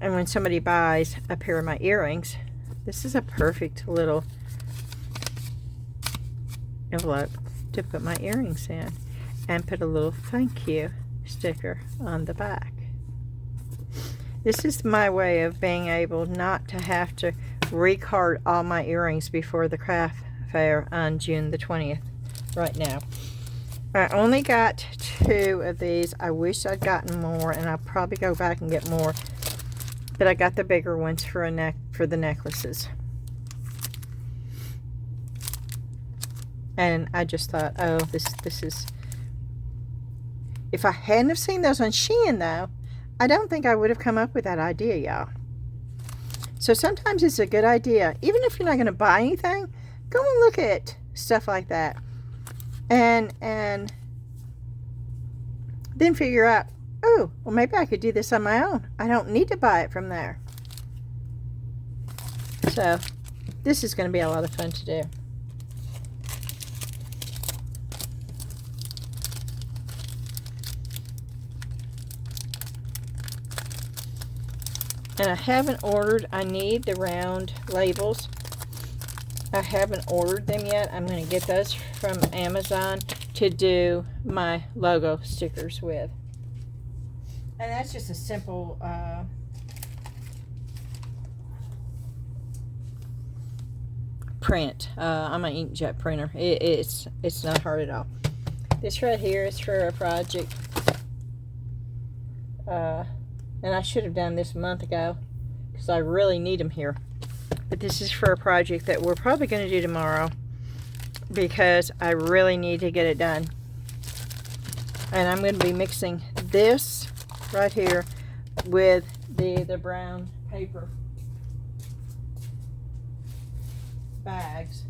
S1: And when somebody buys a pair of my earrings, this is a perfect little envelope to put my earrings in, and put a little thank you sticker on the back. This is my way of being able not to have to recard all my earrings before the craft fair on June the 20th right now. I only got 2 of these. I wish I'd gotten more, and I'll probably go back and get more, but I got the bigger ones for the necklaces. And I just thought, oh, this is, if I hadn't have seen those on Shein though, I don't think I would have come up with that idea, y'all. So sometimes it's a good idea, even if you're not going to buy anything, go and look at stuff like that, and then figure out, oh, well, maybe I could do this on my own. I don't need to buy it from there. So this is going to be a lot of fun to do. And I haven't ordered, I need the round labels. I haven't ordered them yet. I'm going to get those from Amazon to do my logo stickers with. And that's just a simple print. I'm an inkjet printer. It's not hard at all. This right here is for a project. And I should have done this a month ago because I really need them here. But this is for a project that we're probably going to do tomorrow because I really need to get it done. And I'm going to be mixing this right here with the brown paper bags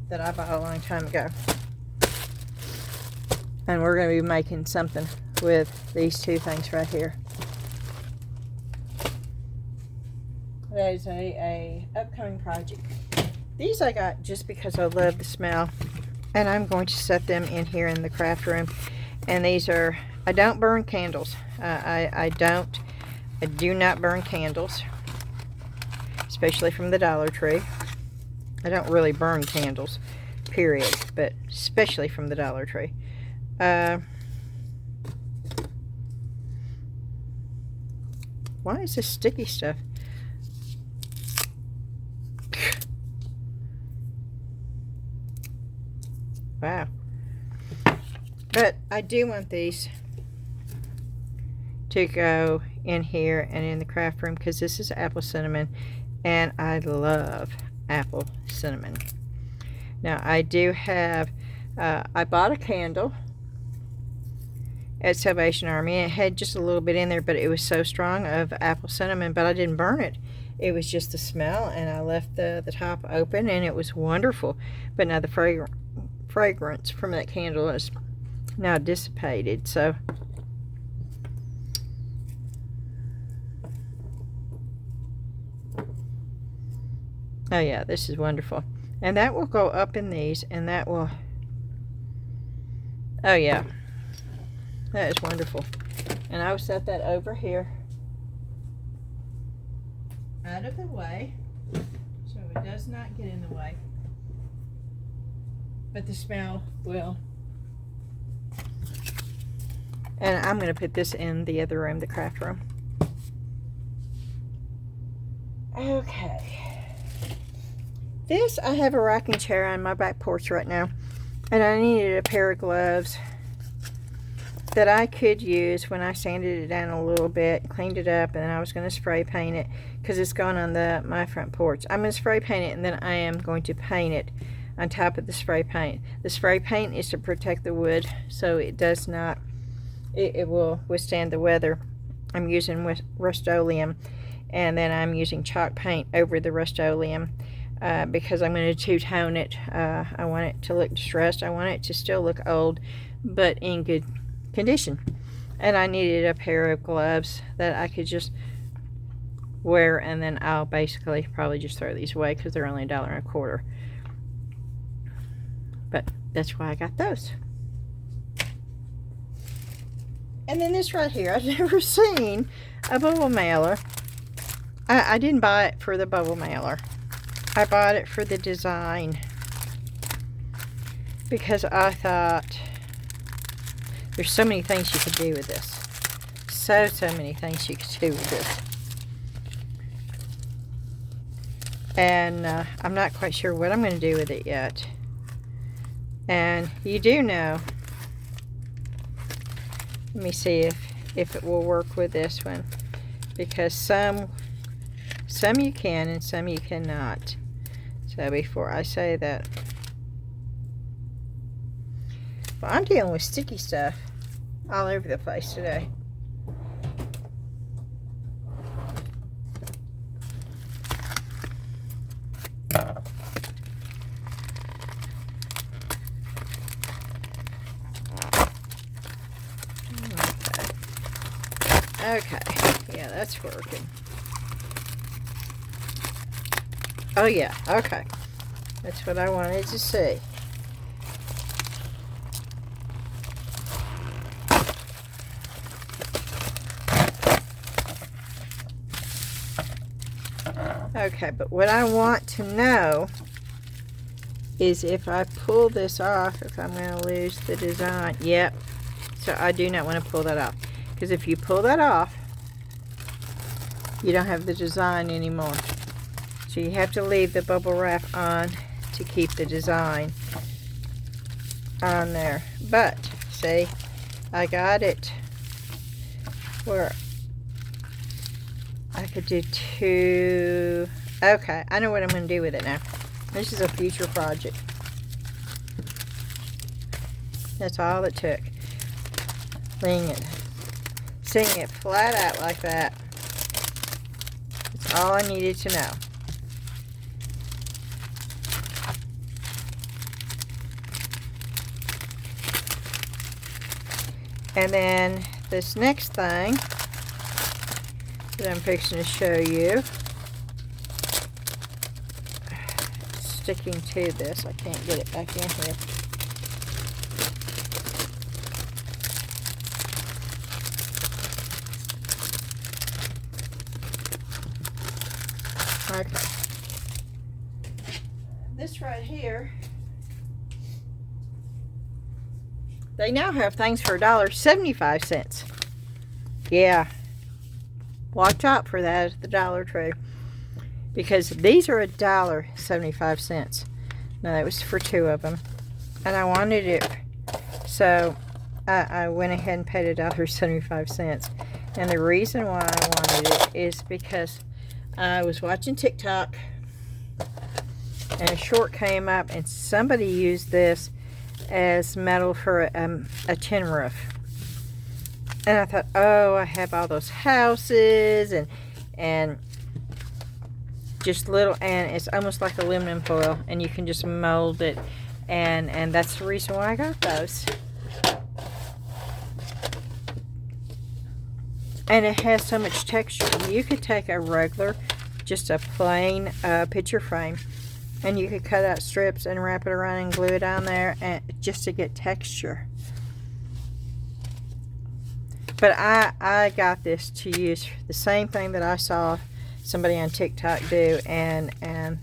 S1: that I bought a long time ago. And we're going to be making something with these two things right here. That is a upcoming project. These I got just because I love the smell. And I'm going to set them in here in the craft room. And these are, I don't burn candles. I do not burn candles. Especially from the Dollar Tree. I don't really burn candles, period. But especially from the Dollar Tree. Why is this sticky stuff? Wow. But I do want these to go in here and in the craft room because this is apple cinnamon and I love apple cinnamon. Now I do have, I bought a candle at Salvation Army. It had just a little bit in there, but it was so strong of apple cinnamon, but I didn't burn it. It was just the smell, and I left the top open, and it was wonderful. But now the fragrance from that candle is now dissipated, so oh yeah, this is wonderful. And that will go up in these, and that will, oh yeah, that is wonderful. And I will set that over here out of the way so it does not get in the way, but the smell will. And I'm going to put this in the other room, the craft room. Okay, this, I have a rocking chair on my back porch right now, and I needed a pair of gloves that I could use when I sanded it down a little bit, cleaned it up, and then I was going to spray paint it because it's gone on my front porch. I'm going to spray paint it, and then I am going to paint it on top of the spray paint. The spray paint is to protect the wood so it does not, it will withstand the weather. I'm using Rust-Oleum, and then I'm using chalk paint over the Rust-Oleum because I'm going to two-tone it. I want it to look distressed. I want it to still look old, but in good condition. And I needed a pair of gloves that I could just wear, and then I'll basically probably just throw these away because they're only $1.25. But that's why I got those. And then this right here, I've never seen a bubble mailer. I didn't buy it for the bubble mailer. I bought it for the design because I thought there's so many things you could do with this. So many things you could do with this. And I'm not quite sure what I'm going to do with it yet. And you do know, let me see if it will work with this one, because some you can and some you cannot. So before I say that, well, I'm dealing with sticky stuff all over the place today. Okay, yeah, that's working. Oh yeah, okay. That's what I wanted to see. Okay, but what I want to know is if I pull this off, if I'm going to lose the design. Yep. So I do not want to pull that off. Because if you pull that off, you don't have the design anymore. So you have to leave the bubble wrap on to keep the design on there. But, see, I got it where I could do two. Okay, I know what I'm going to do with it now. This is a future project. That's all it took. Seeing it flat out like that. That's all I needed to know. And then this next thing that I'm fixing to show you, sticking to this, I can't get it back in here. Okay. This right here, they now have things for $1.75. Yeah. Watch out for that at the Dollar Tree. Because these are $1.75. Now that was for two of them. And I wanted it. So I went ahead and paid $1.75. And the reason why I wanted it is because I was watching TikTok. And a short came up and somebody used this as metal for a tin roof. And I thought, oh, I have all those houses and just little, and it's almost like aluminum foil, and you can just mold it, and that's the reason why I got those. And it has so much texture. You could take a regular, just a plain picture frame, and you could cut out strips and wrap it around and glue it on there, and just to get texture. But I got this to use the same thing that I saw somebody on TikTok do, and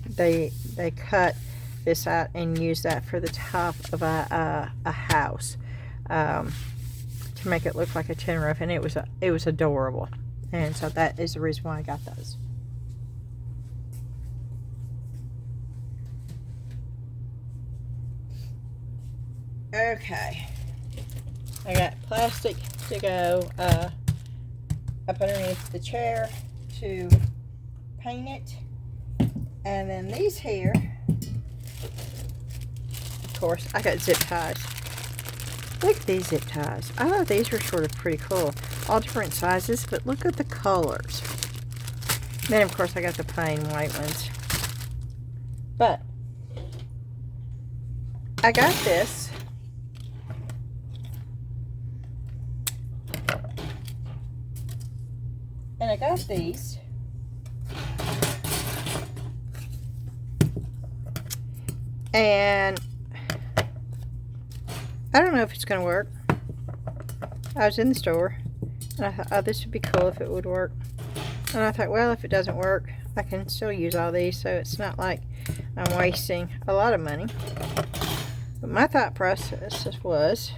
S1: they cut this out and use that for the top of a house to make it look like a tin roof, and it was adorable. And so that is the reason why I got those. Okay, I got plastic to go up underneath the chair to paint it, and then these here, of course, I got zip ties. Look at these zip ties. I thought these were sort of pretty cool, all different sizes, but look at the colors. Then of course I got the plain white ones, but I got this. And I got these. And I don't know if it's going to work. I was in the store and I thought, oh, this would be cool if it would work. And I thought, well, if it doesn't work, I can still use all these, so it's not like I'm wasting a lot of money. But my thought process was,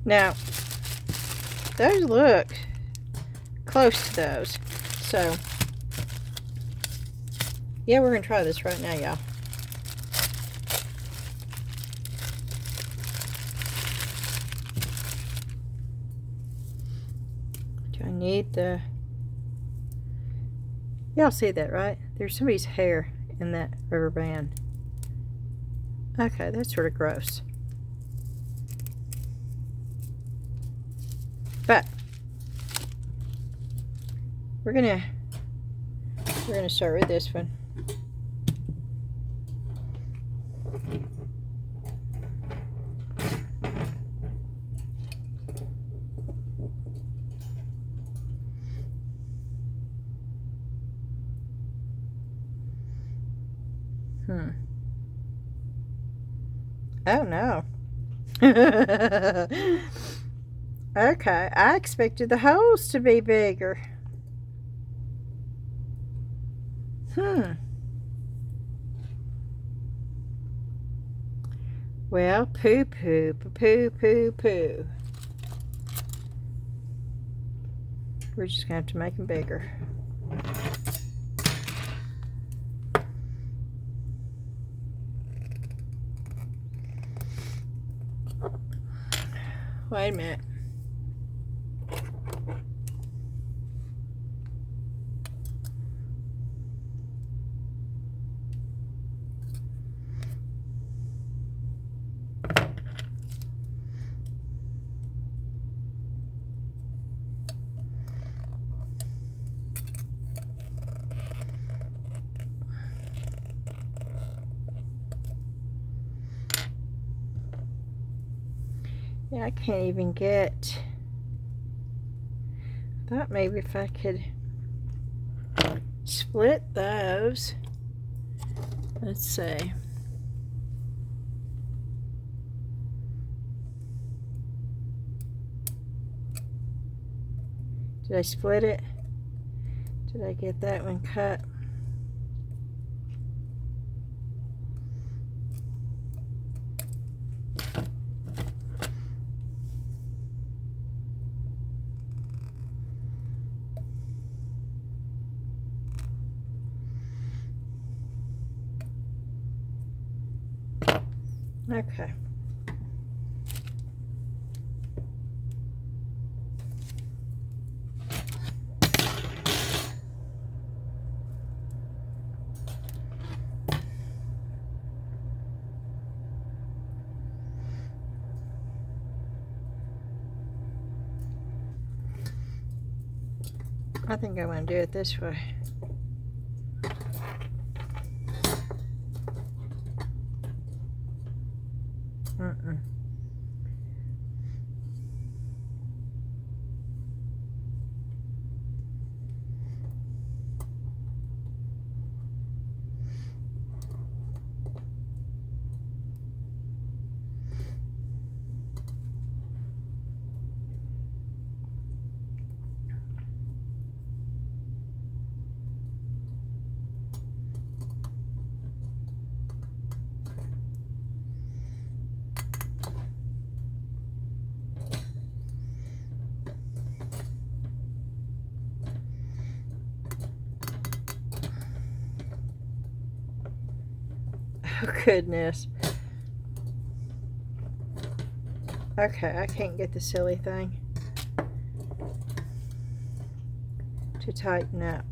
S1: now, those look close to those. So, yeah, we're going to try this right now, y'all. Do I need the... Y'all see that, right? There's somebody's hair in that rubber band. Okay, that's sort of gross. But we're gonna start with this one. Oh no. Okay, I expected the holes to be bigger. Well, poo poo, poo poo poo. We're just going to have to make them bigger. Wait a minute. Yeah, I can't even get. I thought maybe if I could split those. Let's see. Did I split it? Did I get that one cut? Okay. I think I want to do it this way. Oh, goodness. Okay, I can't get the silly thing to tighten up.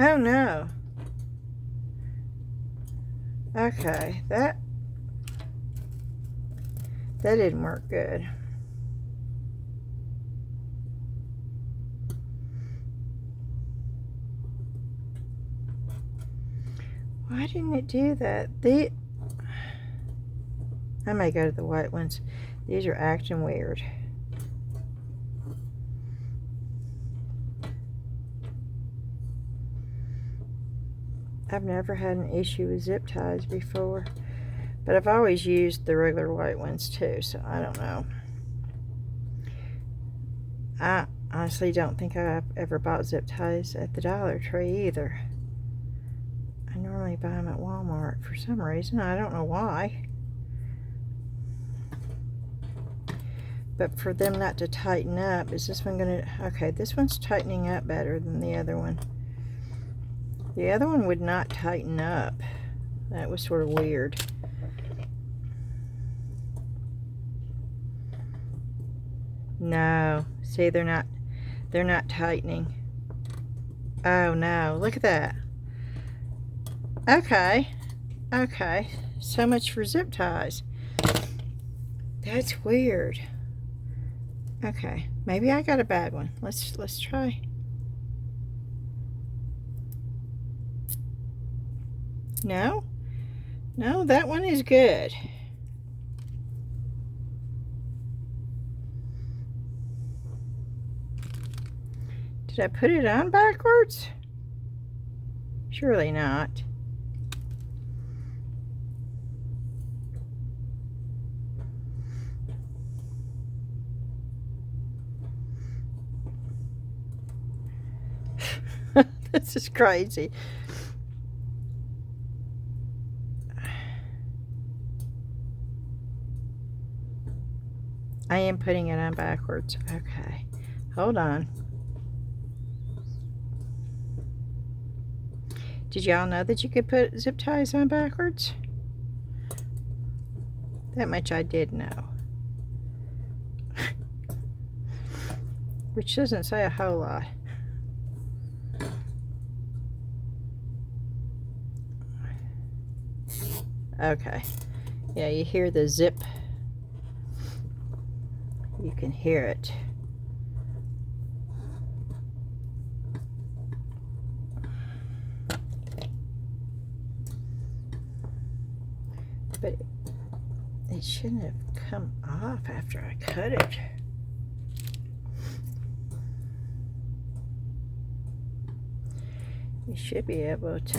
S1: Oh no. Okay, that didn't work good. Why didn't it do that? I may go to the white ones. These are acting weird. I've never had an issue with zip ties before, but I've always used the regular white ones too, so I don't know. I honestly don't think I've ever bought zip ties at the Dollar Tree either. I normally buy them at Walmart for some reason. I don't know why. But for them not to tighten up, is this one gonna... Okay, this one's tightening up better than the other one. The other one would not tighten up. That was sort of weird. No, see, they're not tightening. Oh no, look at that. Okay, okay, so much for zip ties. That's weird. Okay, maybe I got a bad one. Let's try. No, no, that one is good. Did I put it on backwards? Surely not. This is crazy. I am putting it on backwards. Okay, hold on. Did y'all know that you could put zip ties on backwards? That much I did know. Which doesn't say a whole lot. Okay. Yeah, you hear the zip. You can hear it. But it shouldn't have come off after I cut it. You should be able to.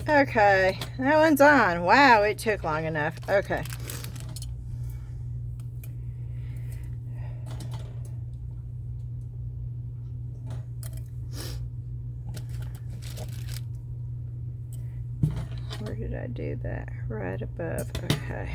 S1: Okay, that one's on. Wow, it took long enough. Okay. Where did I do that? Right above. Okay.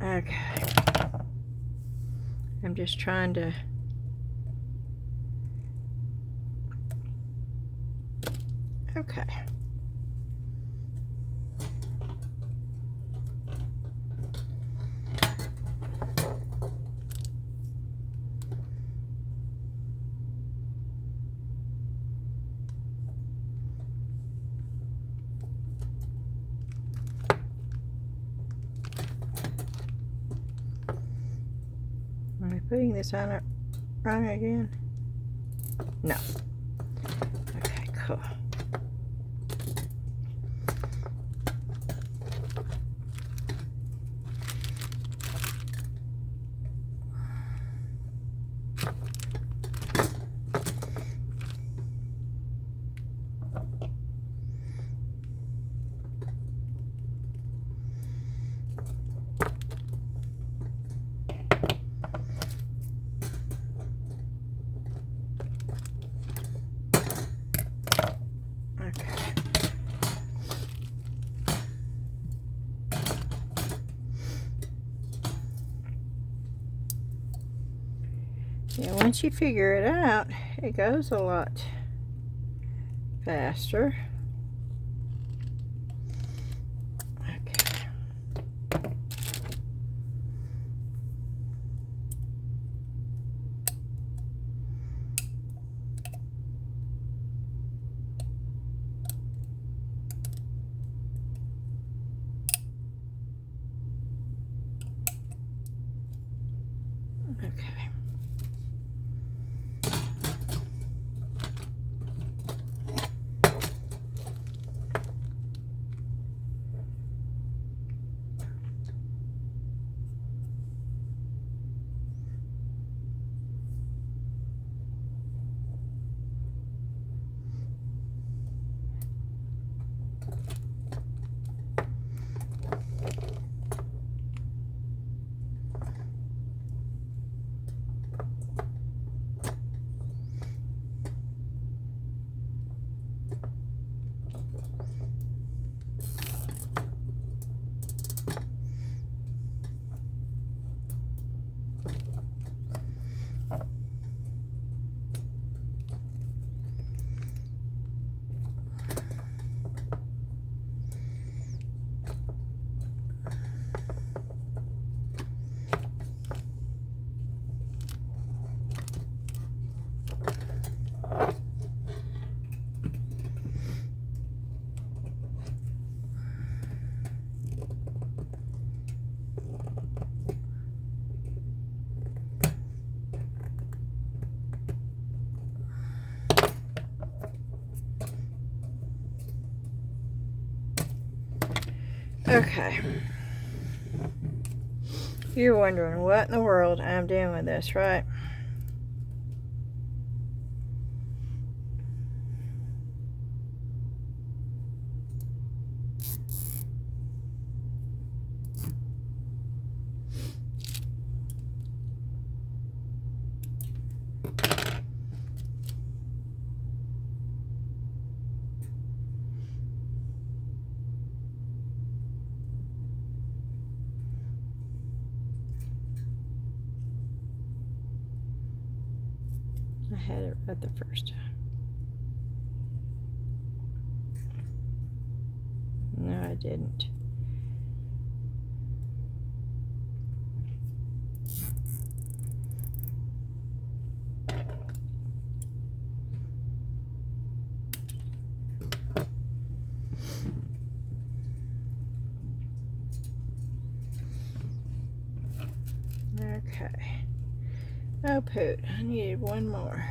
S1: Okay. I'm just trying to. Okay. Am I putting this on it wrong again? No. Okay, cool. Yeah, once you figure it out, it goes a lot faster. Okay. Okay. Okay. You're wondering what in the world I'm doing with this, right? I had it right the first time. No, I didn't. Okay. Oh, poot. I needed one more.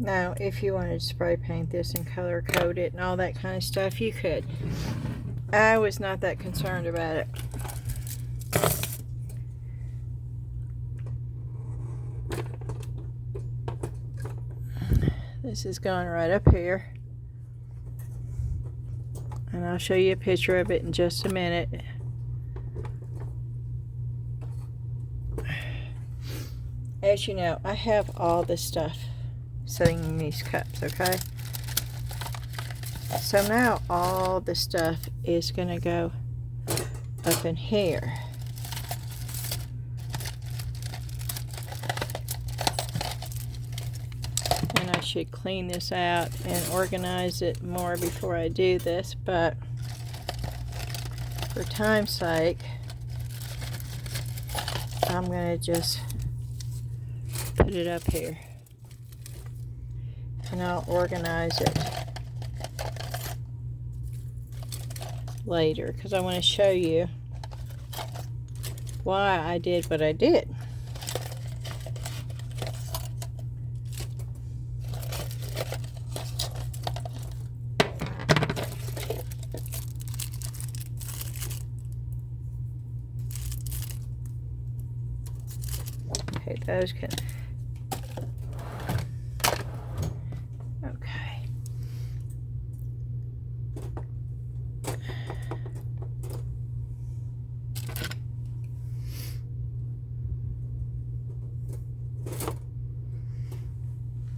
S1: Now, if you wanted to spray paint this and color code it and all that kind of stuff, you could. I was not that concerned about it. This is going right up here. And I'll show you a picture of it in just a minute. As you know, I have all this stuff sitting in these cups, okay? So now all the stuff is going to go up in here. And I should clean this out and organize it more before I do this, but for time's sake, I'm going to just put it up here. And I'll organize it later because I want to show you why I did what I did. Okay, those can...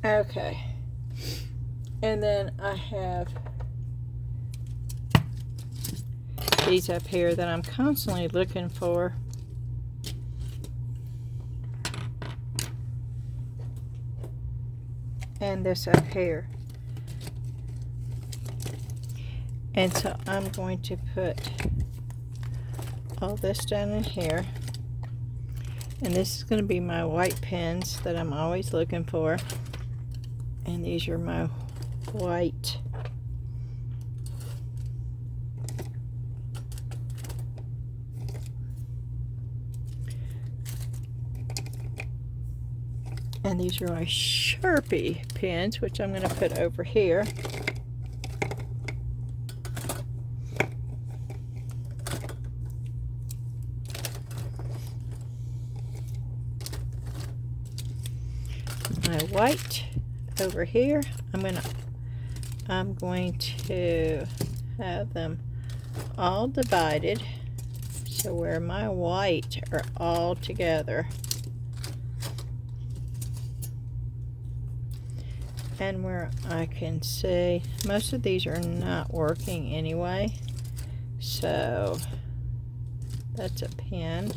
S1: Okay, and then I have these up here that I'm constantly looking for. And this up here. And so I'm going to put all this down in here. And this is going to be my white pens that I'm always looking for. And these are my white and these are my Sharpie pens, which I'm going to put over here. My white over here. I'm going to have them all divided so where my white are all together, and where I can see most of these are not working anyway, so that's a pen.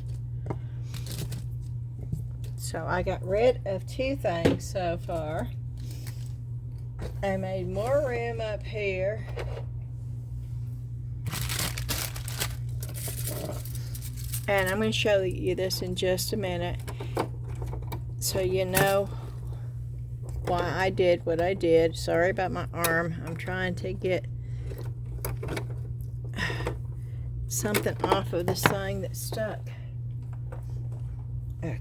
S1: So I got rid of two things so far. I made more room up here. And I'm going to show you this in just a minute, so you know why I did what I did. Sorry about my arm. I'm trying to get something off of this thing that's stuck. Okay.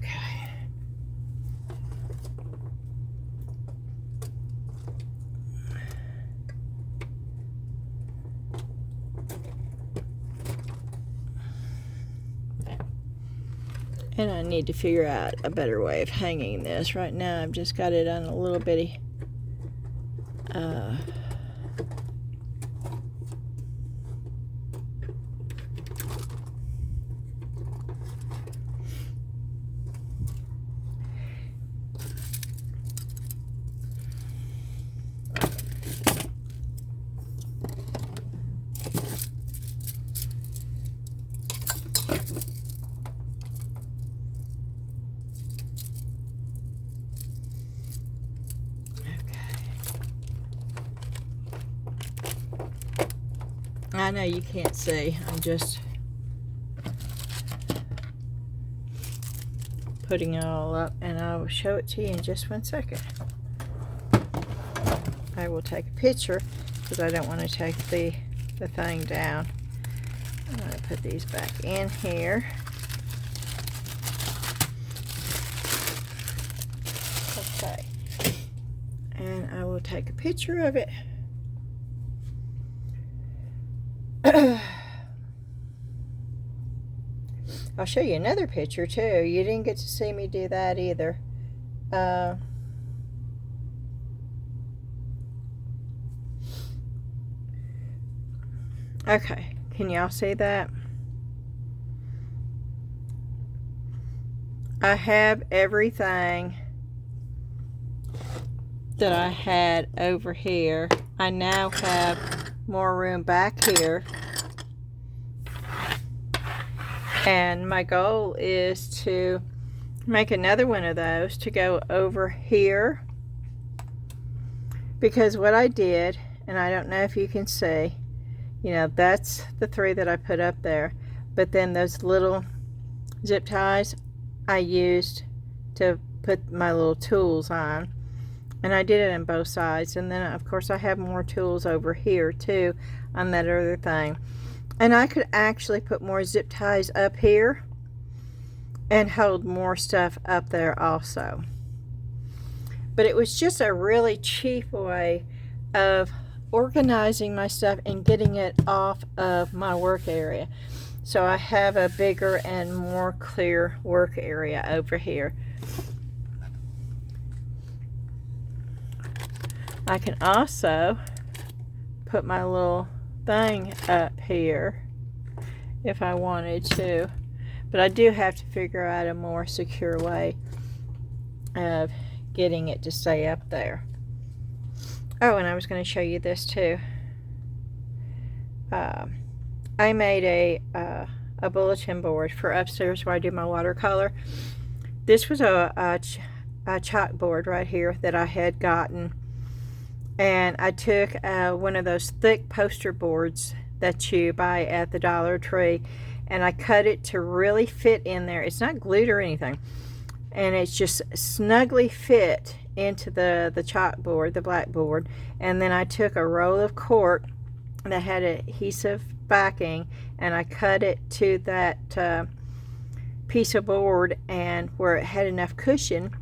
S1: And I need to figure out a better way of hanging this. Right now I've just got it on a little bitty I know you can't see. I'm just putting it all up, and I will show it to you in just 1 second. I will take a picture because I don't want to take the thing down. I'm going to put these back in here. Okay. And I will take a picture of it. I'll show you another picture too. You didn't get to see me do that either. Okay, can y'all see that? I have everything that I had over here. I now have more room back here. And my goal is to make another one of those to go over here. Because what I did, and I don't know if you can see, you know, that's the 3 that I put up there. But then those little zip ties I used to put my little tools on. And I did it on both sides. And then, of course, I have more tools over here, too, on that other thing. And I could actually put more zip ties up here and hold more stuff up there also. But it was just a really cheap way of organizing my stuff and getting it off of my work area. So I have a bigger and more clear work area over here. I can also put my little thing up here if I wanted to, but I do have to figure out a more secure way of getting it to stay up there. Oh, and I was going to show you this too. I made a bulletin board for upstairs where I do my watercolor. This was a chalkboard right here that I had gotten. And I took one of those thick poster boards that you buy at the Dollar Tree, and I cut it to really fit in there. It's not glued or anything, and it's just snugly fit into the chalkboard, the blackboard. And then I took a roll of cork that had adhesive backing, and I cut it to that piece of board, and where it had enough cushion.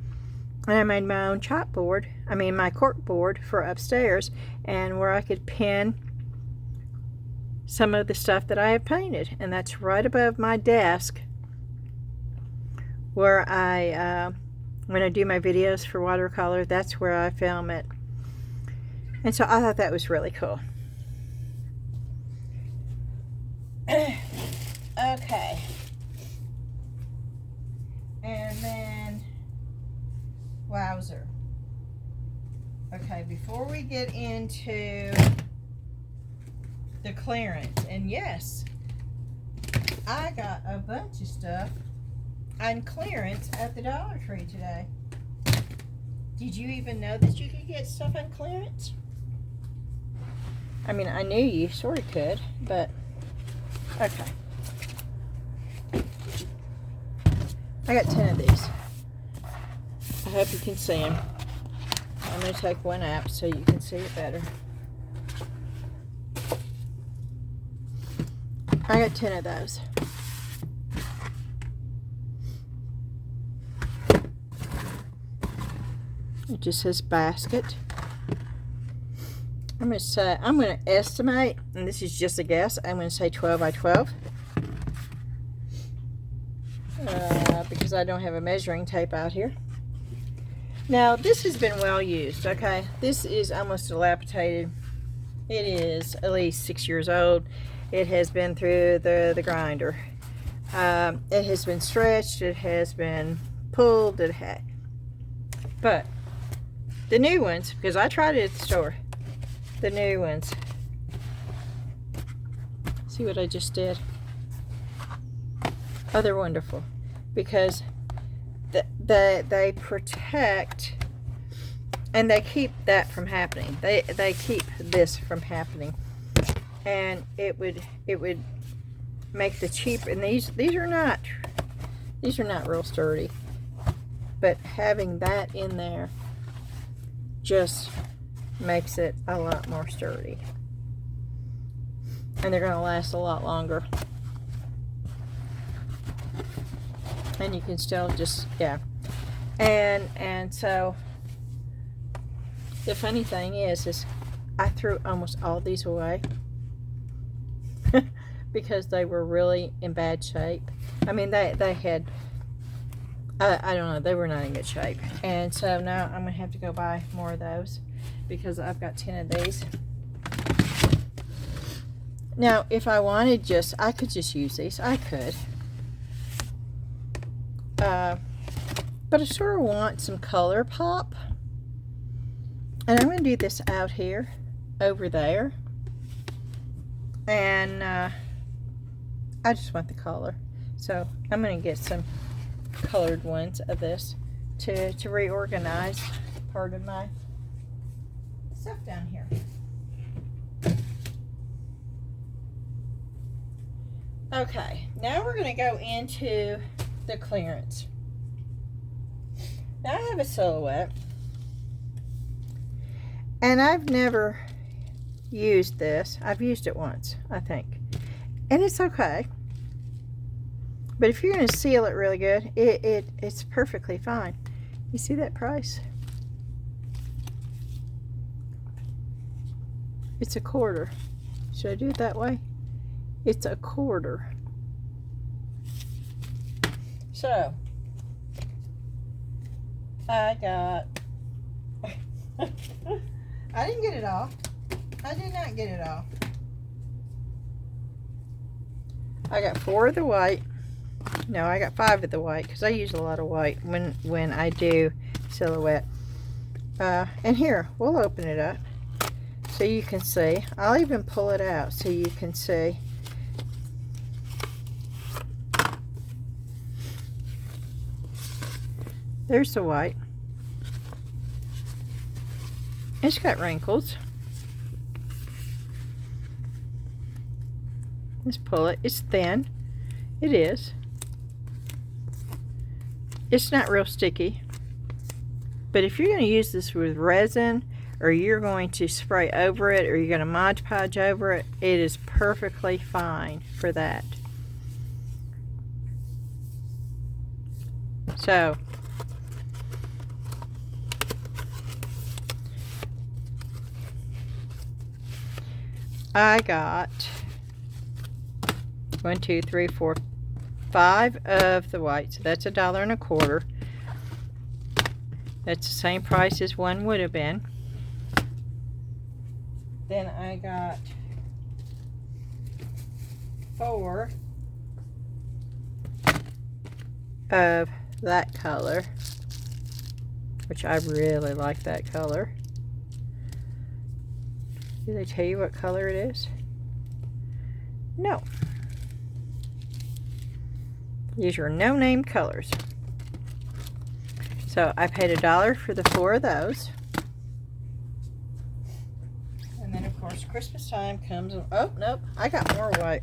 S1: And I made my own chalkboard, my cork board for upstairs, and where I could pin some of the stuff that I have painted. And that's right above my desk where when I do my videos for watercolor, that's where I film it. And so I thought that was really cool. Okay. And then wowzer. Okay, before we get into the clearance, and yes, I got a bunch of stuff on clearance at the Dollar Tree today. Did you even know that you could get stuff on clearance? I mean, I knew you sort of could, but okay. I got 10 of these. I hope you can see them. I'm going to take one out so you can see it better. I got 10 of those. It just says basket. I'm going to estimate, and this is just a guess, I'm going to say 12 by 12. Because I don't have a measuring tape out here. Now, this has been well used, okay? This is almost dilapidated. It is at least 6 years old. It has been through the grinder. It has been stretched. It has been pulled. But the new ones, because I tried it at the store, the new ones. See what I just did? Oh, they're wonderful. Because they protect and they keep that from happening. They keep this from happening, and it would make the cheap. And these are not real sturdy, but having that in there just makes it a lot more sturdy, and they're going to last a lot longer. And you can still just, yeah. And so the funny thing is I threw almost all these away because they were really in bad shape. I mean, they had, I don't know, they were not in good shape. And so now I'm going to have to go buy more of those because I've got 10 of these. Now, if I wanted I could just use these. I could. But I sort of want some color pop, and I'm going to do this out here, over there, and I just want the color, so I'm going to get some colored ones of this to reorganize part of my stuff down here. Okay, now we're going to go into the clearance. Now I have a silhouette, and I've never used this. I've used it once, I think, and it's okay. But if you're going to seal it really good, it's perfectly fine. You see that price? It's $1. Should I do it that way? It's $1. So I got I didn't get it all. I did not get it all. I got 4 of the white. No, I got 5 of the white because I use a lot of white when I do silhouette. And here, we'll open it up so you can see. I'll even pull it out so you can see. There's the white. It's got wrinkles. Let's pull it. It's thin. It is. It's not real sticky. But if you're going to use this with resin, or you're going to spray over it, or you're going to Mod Podge over it, it is perfectly fine for that. So I got 1, 2, 3, 4, 5 of the white, so that's $1.25. That's the same price as one would have been. Then I got 4 of that color, which I really like that color. Do they tell you what color it is? No. These are no-name colors. So I paid $1 for the 4 of those. And then of course Christmas time comes. Oh, nope, I got more white.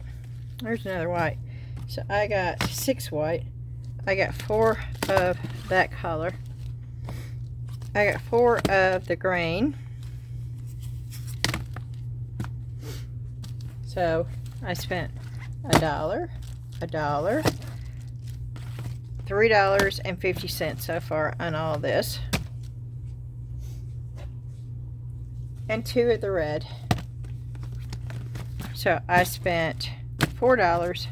S1: There's another white. So I got 6 white. I got 4 of that color. I got 4 of the green. So I spent $1, $3.50 so far on all this. And 2 of the red. So I spent $4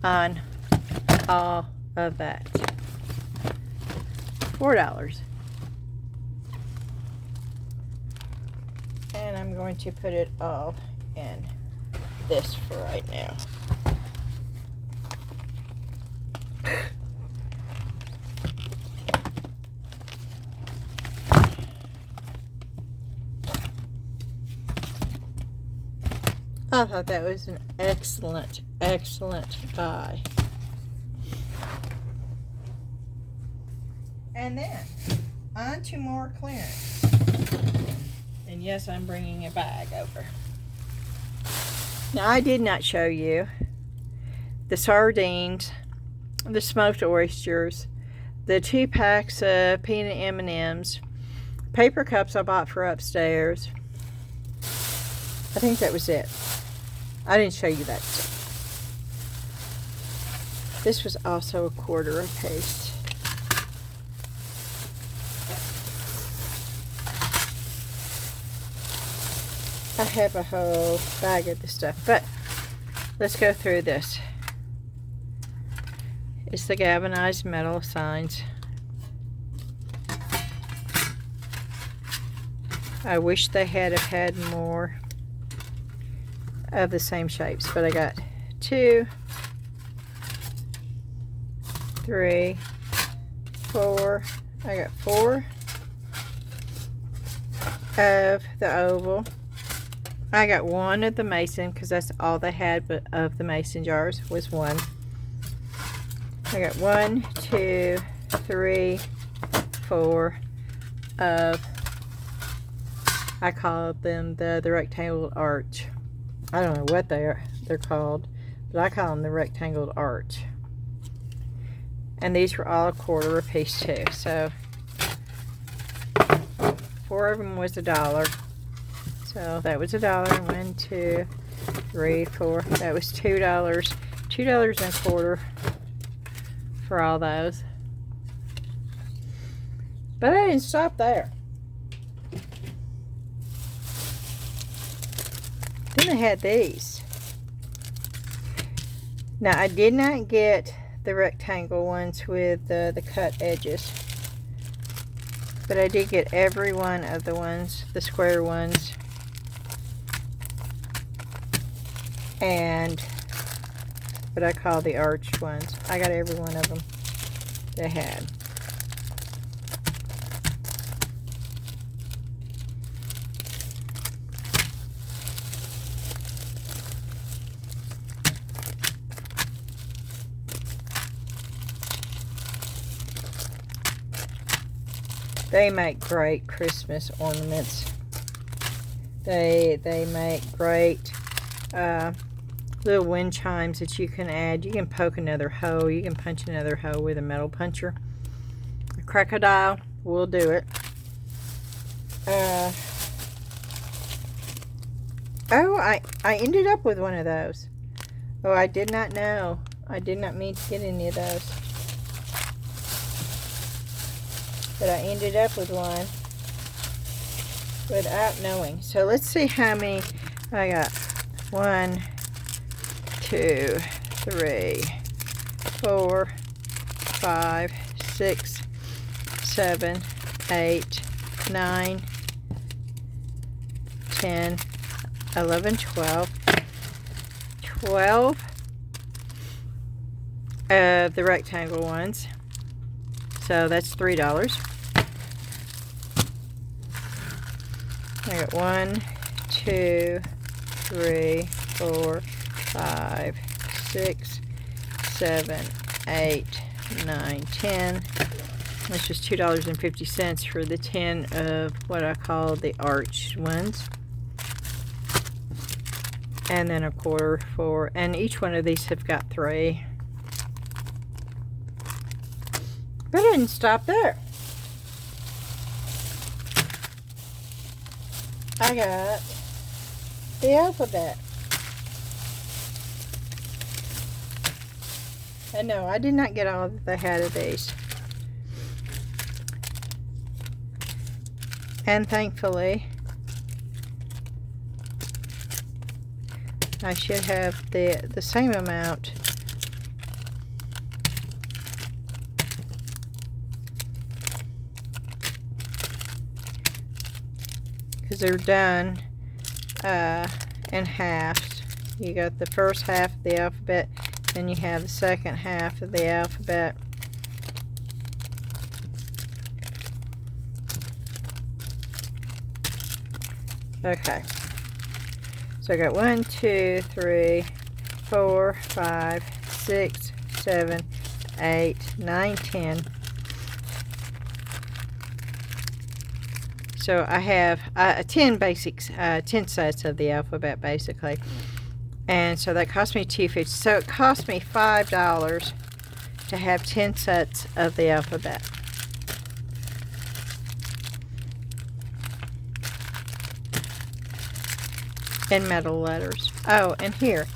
S1: on all of that. $4. And I'm going to put it all in this for right now. I thought that was an excellent, excellent buy. And then, on to more clearance. And yes, I'm bringing a bag over. Now, I did not show you the sardines, the smoked oysters, the 2 packs of peanut M&Ms, paper cups I bought for upstairs. I think that was it. I didn't show you that stuff. This was also $1 a piece. I have a whole bag of this stuff, but let's go through this. It's the galvanized metal signs. I wish they had more of the same shapes, but I got 2, 3, 4. I got 4 of the oval. I got 1 of the mason because that's all they had, but of the mason jars was 1. I got 1, 2, 3, 4 of, I call them the rectangled arch. I don't know what they're called, but I call them the rectangled arch. And these were all $1 a piece too. So 4 of them was $1. So that was $1. 1, 2, 3, 4. That was $2. $2.25 for all those. But I didn't stop there. Then I had these. Now I did not get the rectangle ones with the cut edges, but I did get every one of the ones, the square ones, and what I call the arched ones. I got every one of them they had. They make great Christmas ornaments. They make great little wind chimes that you can add. You can poke another hole. You can punch another hole with a metal puncher. A crocodile will do it. Oh, I ended up with one of those. Oh, I did not know. I did not mean to get any of those. But I ended up with one without knowing. So let's see how many I got. 1, 2, 3, 4, 5, 6, 7, 8, 9, 10, 11, 12. 12 of the rectangle ones. So that's $3. I got 1, 2, 3, 4, 5, 6, 7, 8, 9, 10, which is $2.50 for the 10 of what I call the arched ones. And then a quarter for, and each one of these have got 3. But I didn't stop there. I got the alphabet. And no, I did not get all that they had of these. And thankfully, I should have the same amount. Because they're done in halves. You got the first half of the alphabet, then you have the second half of the alphabet. Okay. So I got 1, 2, 3, 4, 5, 6, 7, 8, 9, 10. So I have 10 basics, 10 sets of the alphabet basically. And so that cost me $2.50. So it cost me $5 to have 10 sets of the alphabet. In metal letters. Oh, and here,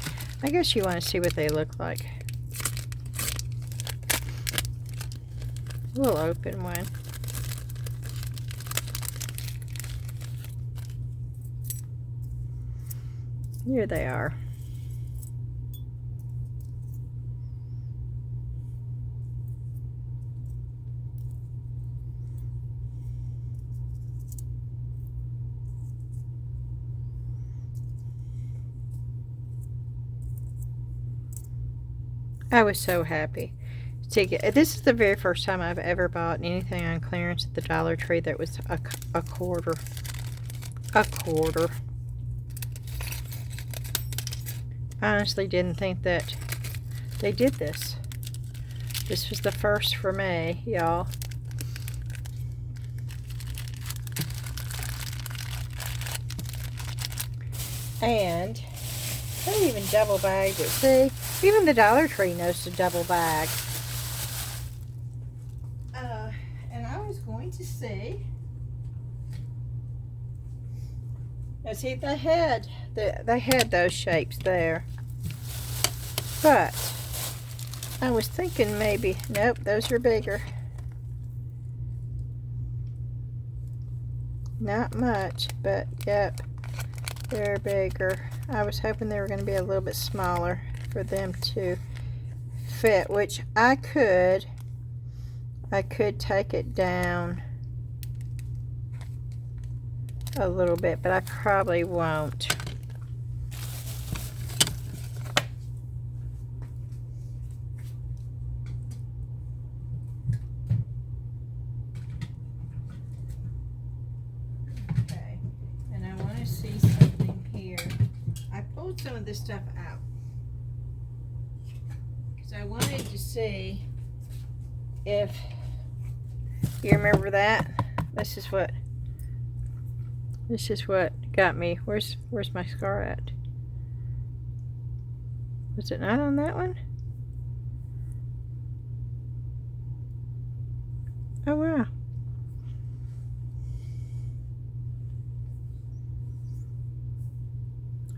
S1: I guess you want to see what they look like. We'll open one. Here they are. I was so happy to get. This is the very first time I've ever bought anything on clearance at the Dollar Tree that was a quarter. A quarter. I honestly didn't think that they did this. This was the first for me, y'all. And they even double bagged it. See, even the Dollar Tree knows to double bag. And I was going to see. Now see, they had those shapes there. But I was thinking maybe, nope, those are bigger. Not much, but yep, they're bigger. I was hoping they were going to be a little bit smaller for them to fit, which I could take it down a little bit, but I probably won't. Okay, and I want to see something here. I pulled some of this stuff out because I wanted to see if you remember that. This is what got me. Where's my scar at? Was it not on that one? Oh wow.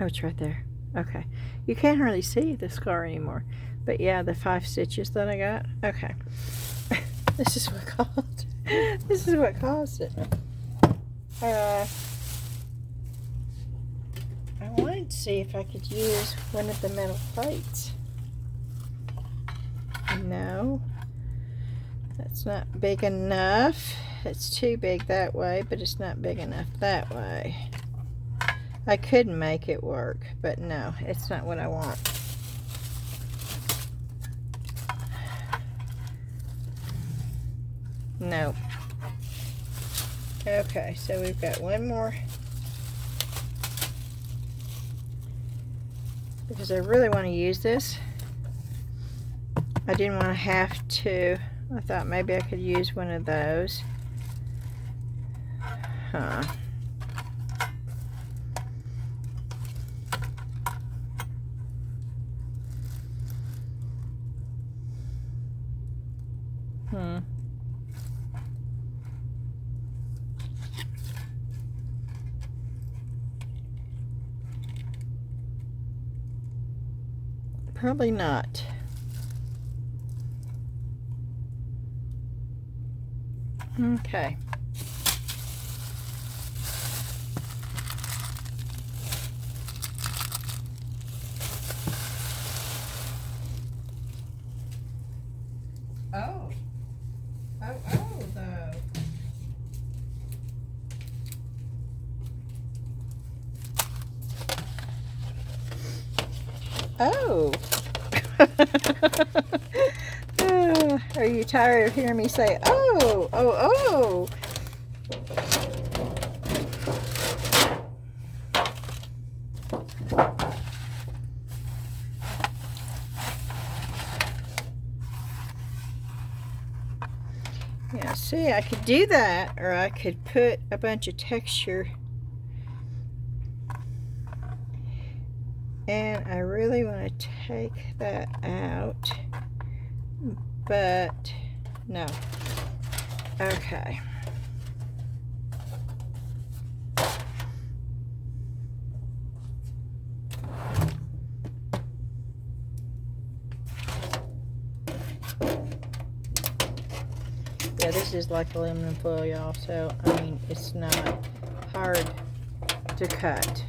S1: Oh, it's right there. Okay. You can't hardly see the scar anymore. But yeah, the 5 stitches that I got. Okay. This is what caused it. I wanted to see if I could use one of the metal plates. No, that's not big enough. It's too big that way, but it's not big enough that way. I could make it work, but no, it's not what I want. No. Okay, so we've got one more. Because I really want to use this. I didn't want to have to I thought maybe I could use one of those. Huh. Probably not. Okay. Oh. Oh, though. Oh. Are you tired of hearing me say, oh, oh, oh? Yeah, see, I could do that, or I could put a bunch of texture. And I really want to take that out, but no. Okay. Yeah, this is like aluminum foil, y'all, so, I mean, it's not hard to cut.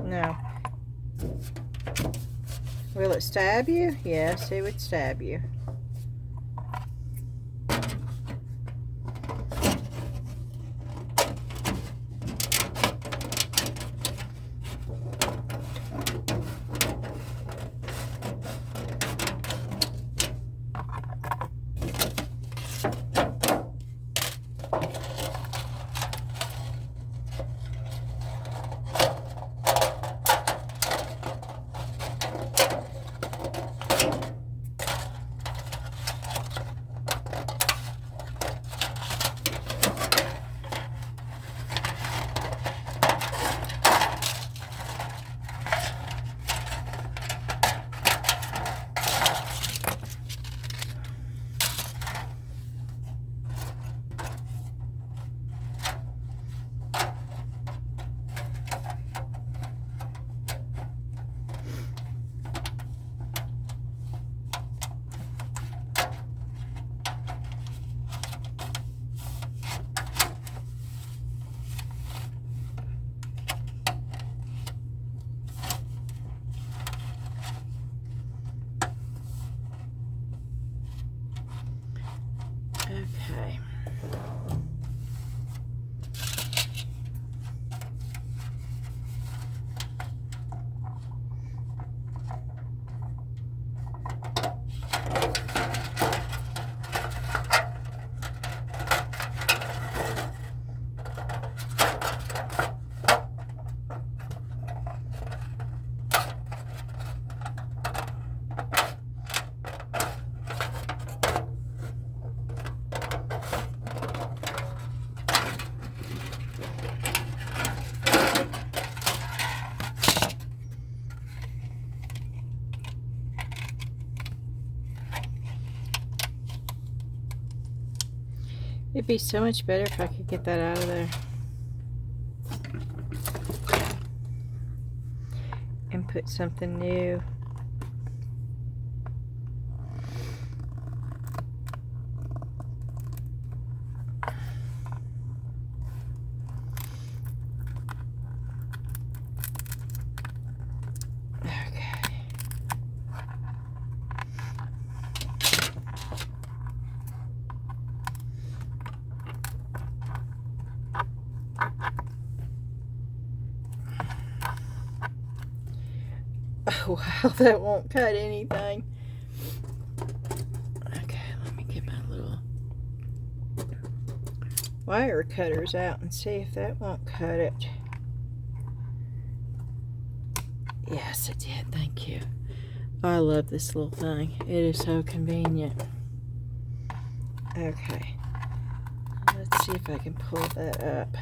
S1: No. Will it stab you? Yes, it would stab you. Okay. It'd be so much better if I could get that out of there and put something new. Oh wow, that won't cut anything. Okay, let me get my little wire cutters out and see if that won't cut it. Yes, it did. Thank you. I love this little thing. It is so convenient. Okay. Let's see if I can pull that up.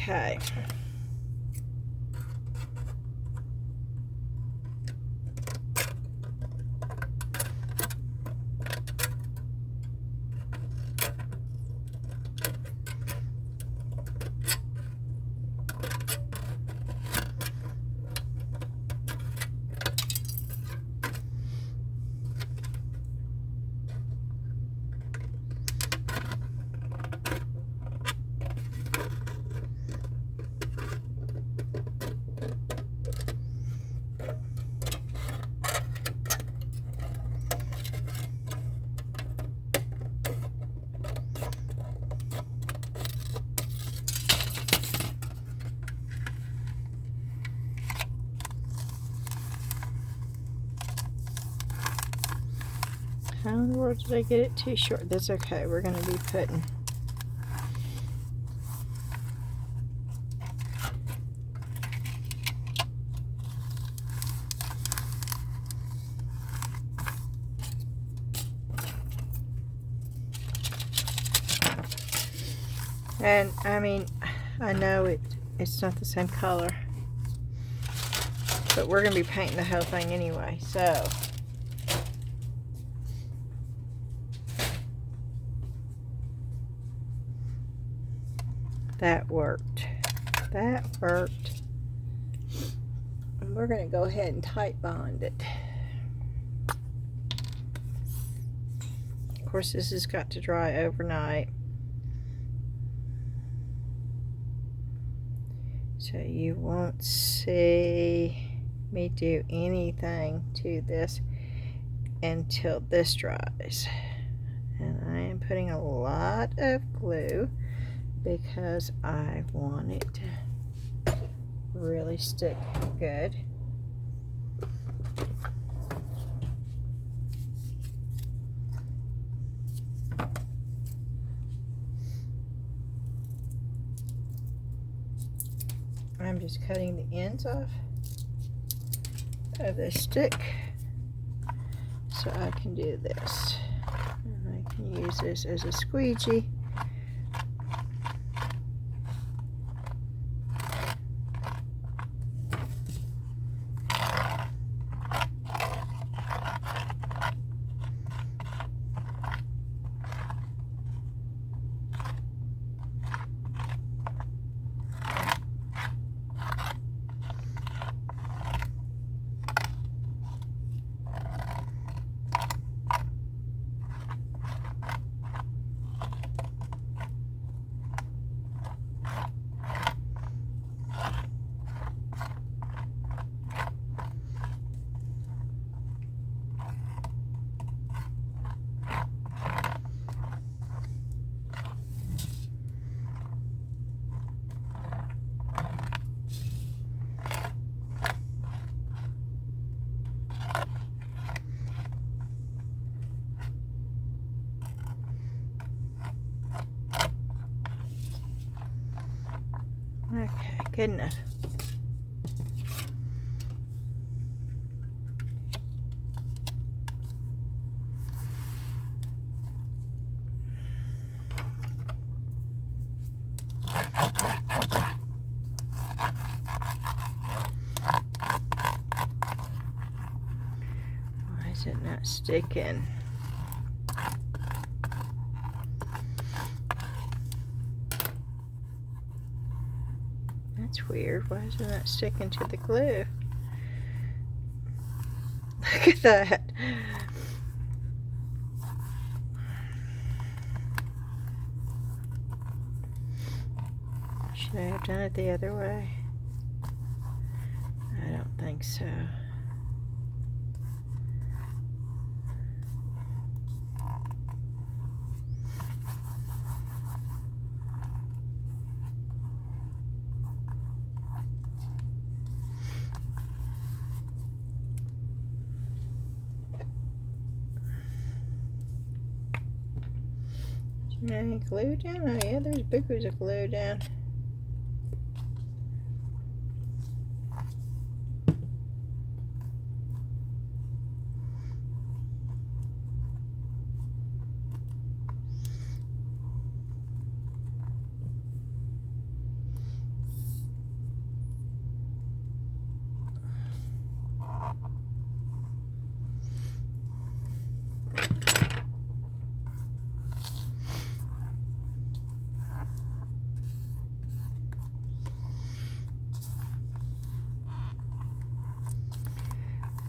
S1: Okay. How in the world did I get it too short? That's okay. We're going to be putting and I mean, I know it's not the same color, but we're going to be painting the whole thing anyway, so that worked. That worked. And we're going to go ahead and tight bond it. Of course, this has got to dry overnight, so you won't see me do anything to this until this dries. And I am putting a lot of glue because I want it to really stick good. I'm just cutting the ends off of the stick so I can do this. And I can use this as a squeegee. good enough. Why is it not sticking? That's weird. Why is it not sticking to the glue? Look at that. Should I have done it the other way? I don't think so. Any glue down? Oh yeah, there's boogers of glue down.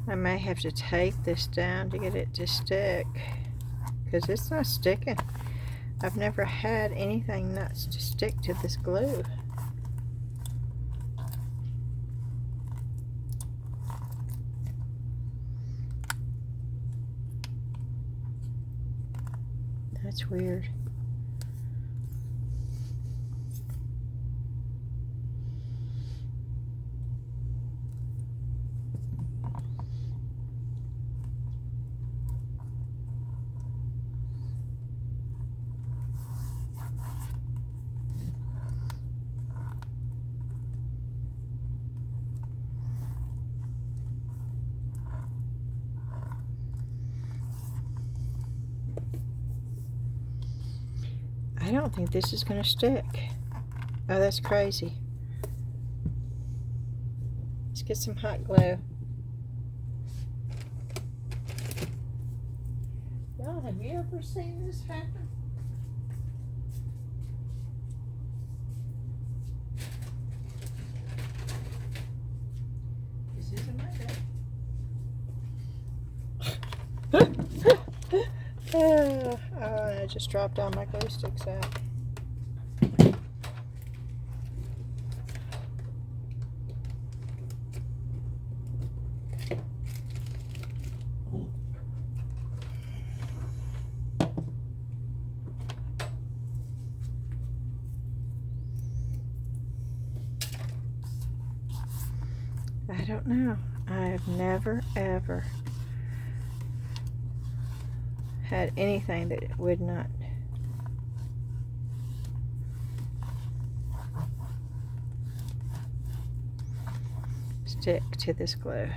S1: I may have to tape this down to get it to stick, because it's not sticking. I've never had anything not to stick to this glue. That's weird. I don't think this is going to stick. Oh, that's crazy. Let's get some hot glue. Y'all, have you ever seen this happen? This isn't my day. Oh, I just dropped all my glue sticks out. I don't know. I've never ever had anything that would not stick to this glue.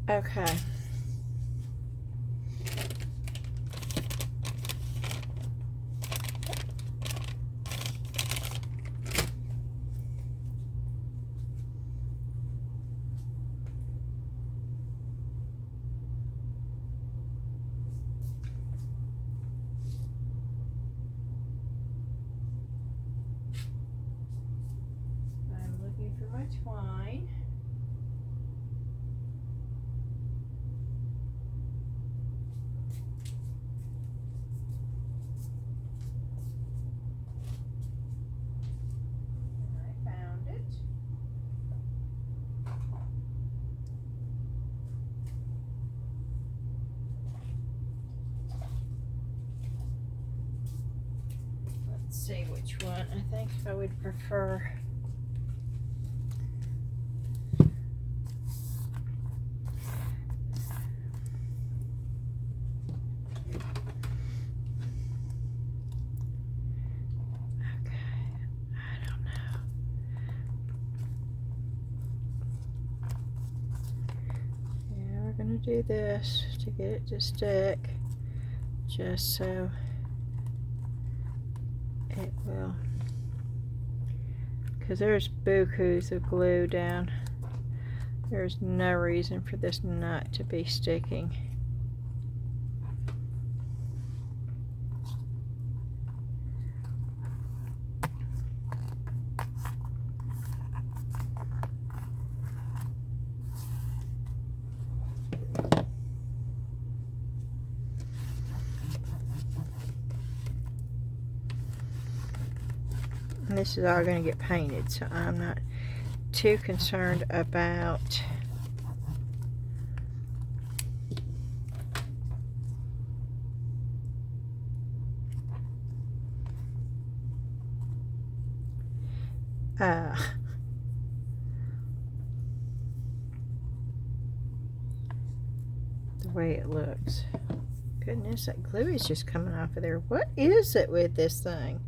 S1: Okay. I'm looking for my twine. see which one I think I would prefer. Do this to get it to stick, just so it will, because there's bukus of glue down. There's no reason for this not to be sticking. And this is all going to get painted, so I'm not too concerned about the way it looks. Goodness, that glue is just coming off of there. What is it with this thing?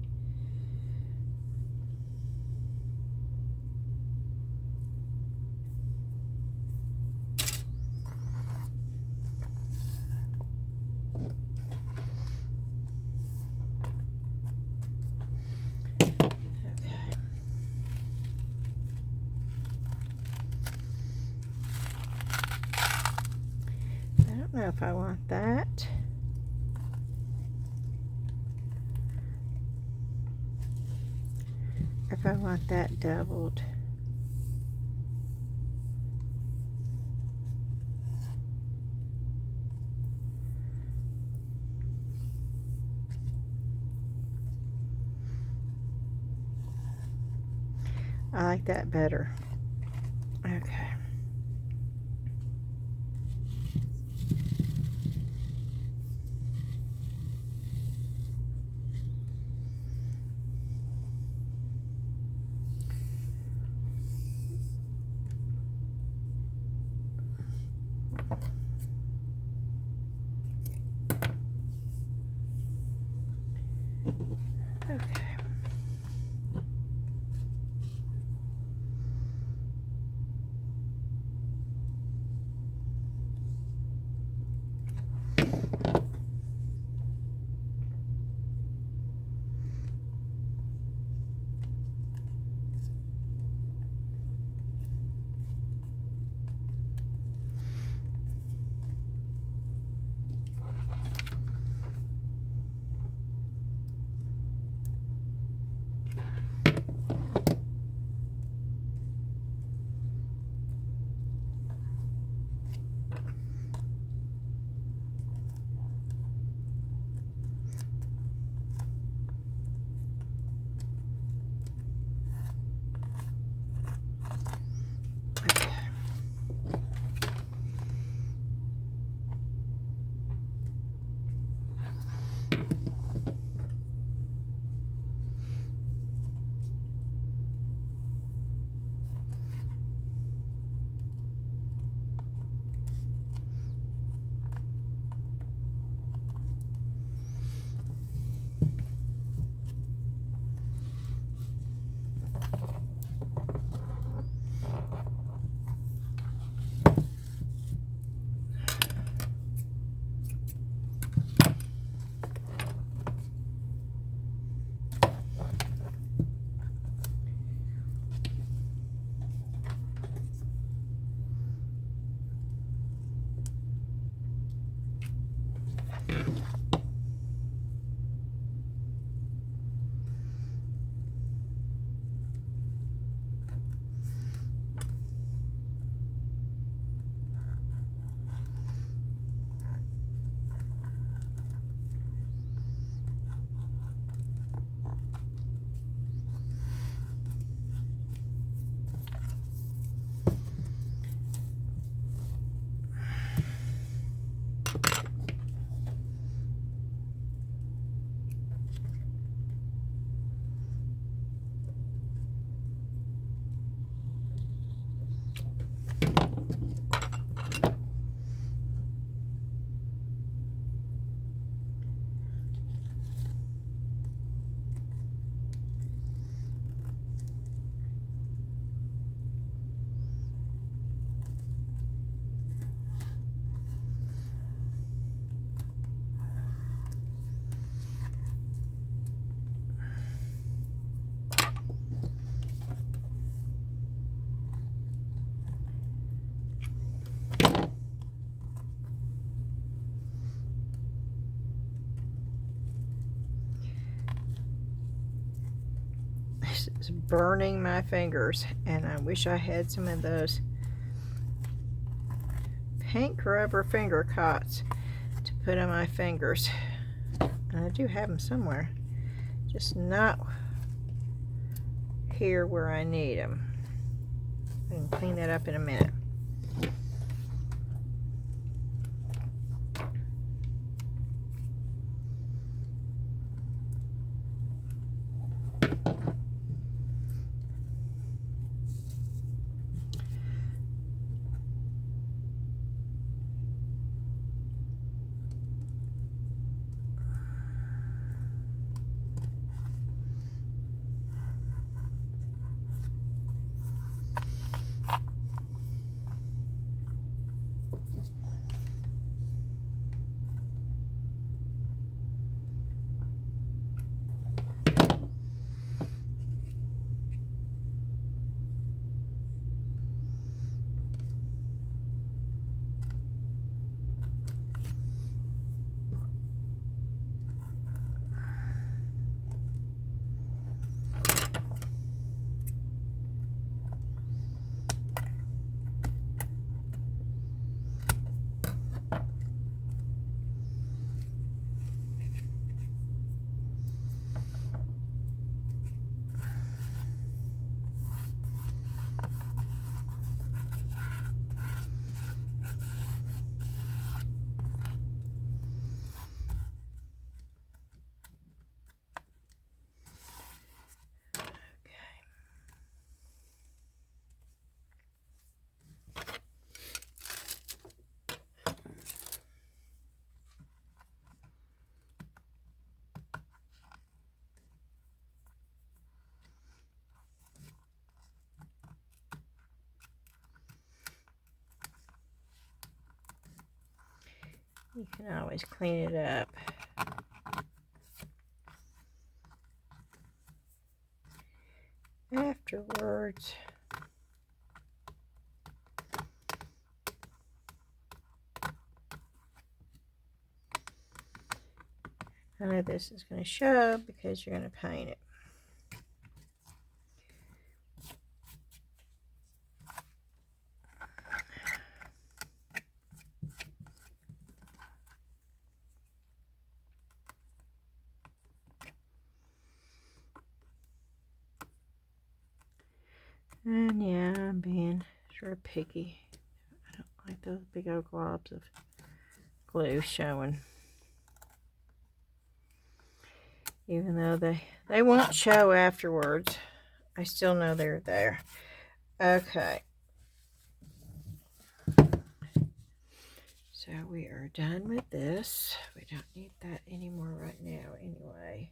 S1: I don't know if I want that. If I want that doubled. I like that better. Okay. Okay. This is burning my fingers, and I wish I had some of those pink rubber finger cots to put on my fingers. And I do have them somewhere, just not here where I need them. I can clean that up in a minute. You can always clean it up. Afterwards. I know this is going to show because you're going to paint it. And yeah, I'm being sort of picky. I don't like those big old globs of glue showing. Even though they won't show afterwards, I still know they're there. Okay. So we are done with this. We don't need that anymore right now anyway.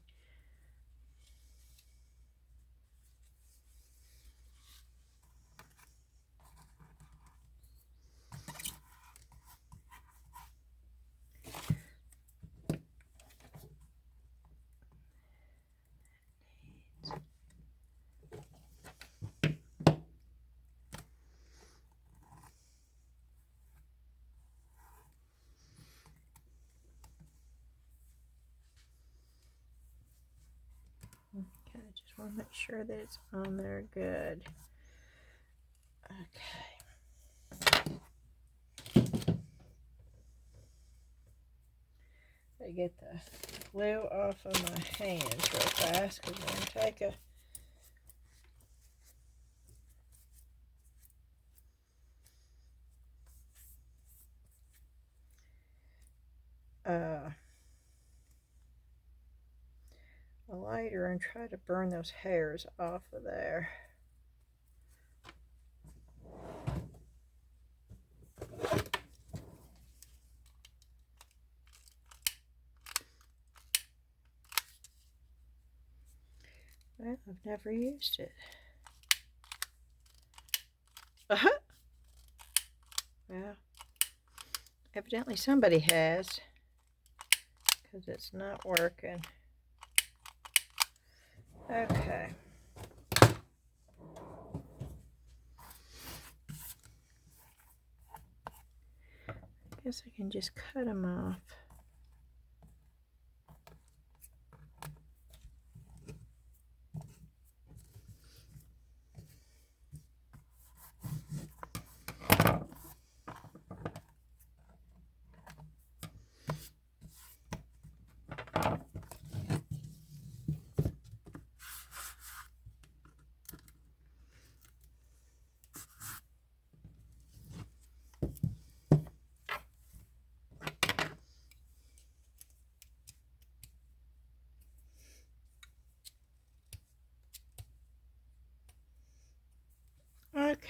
S1: Okay, I just want to make sure that it's on there good. Okay. I get the glue off of my hands real fast because I'm going to take a lighter and try to burn those hairs off of there. Well, I've never used it. Well, evidently somebody has, because it's not working. Okay. I guess I can just cut them off.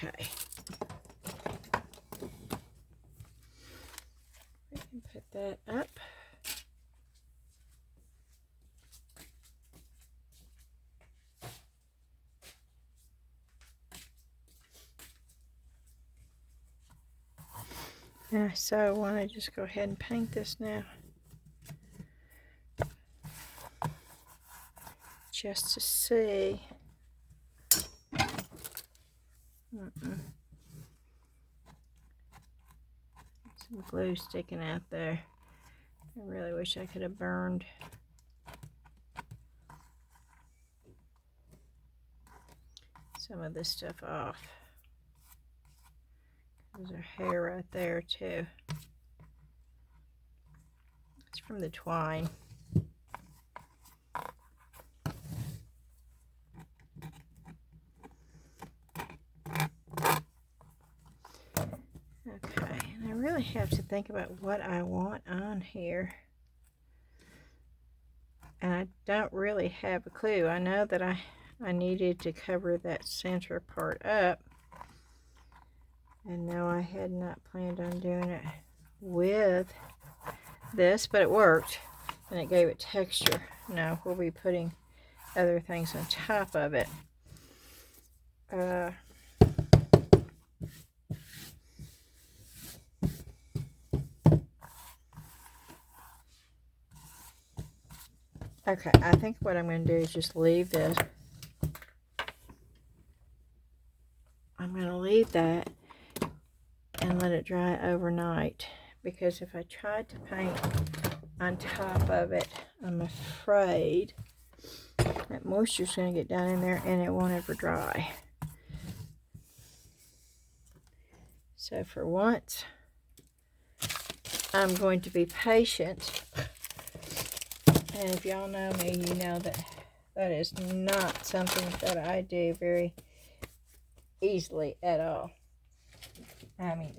S1: Okay. We can put that up. Yeah, so I want to just go ahead and paint this now. Just to see. Some glue sticking out there. I really wish I could have burned some of this stuff off. There's our hair right there too. It's from the twine. Okay, and I really have to think about what I want on here. And I don't really have a clue. I know that I needed to cover that center part up. And no, I had not planned on doing it with this, but it worked. And it gave it texture. Now we'll be putting other things on top of it. Okay, I think what I'm going to do is just leave this. I'm going to leave that and let it dry overnight, because if I tried to paint on top of it, I'm afraid that moisture's going to get down in there and it won't ever dry. So for once, I'm going to be patient. And if y'all know me, you know that that is not something that I do very easily at all. I mean,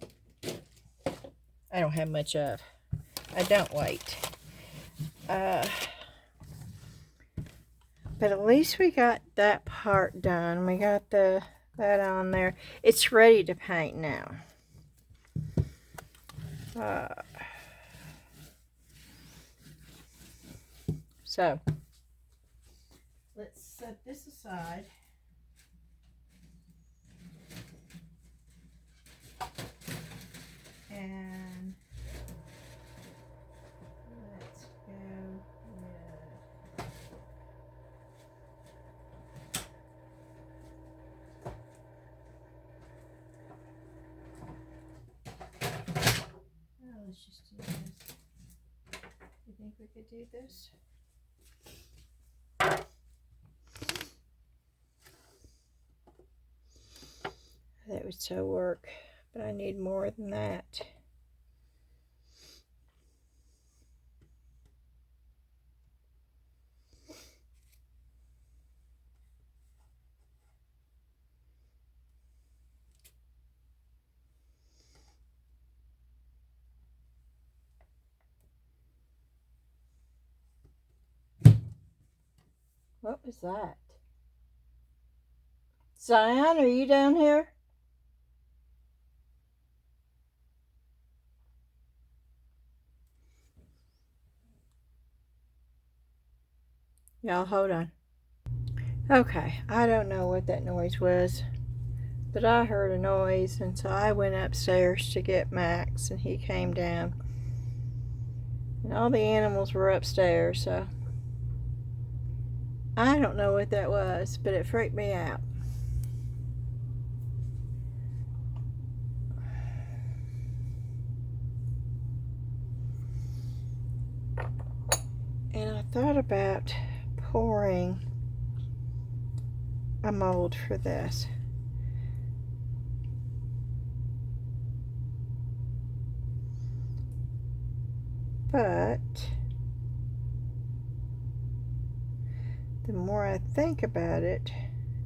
S1: I don't have much of. I don't wait. But at least we got that part done. We got that on there. It's ready to paint now. So, let's set this aside. And let's go with, oh, let's just do this. You think we could do this? That would so work, but I need more than that. What was that? Zion, are you down here? Y'all, hold on. Okay, I don't know what that noise was, but I heard a noise, and so I went upstairs to get Max, and he came down. And all the animals were upstairs, so I don't know what that was, but it freaked me out. And I thought about pouring a mold for this. But the more I think about it,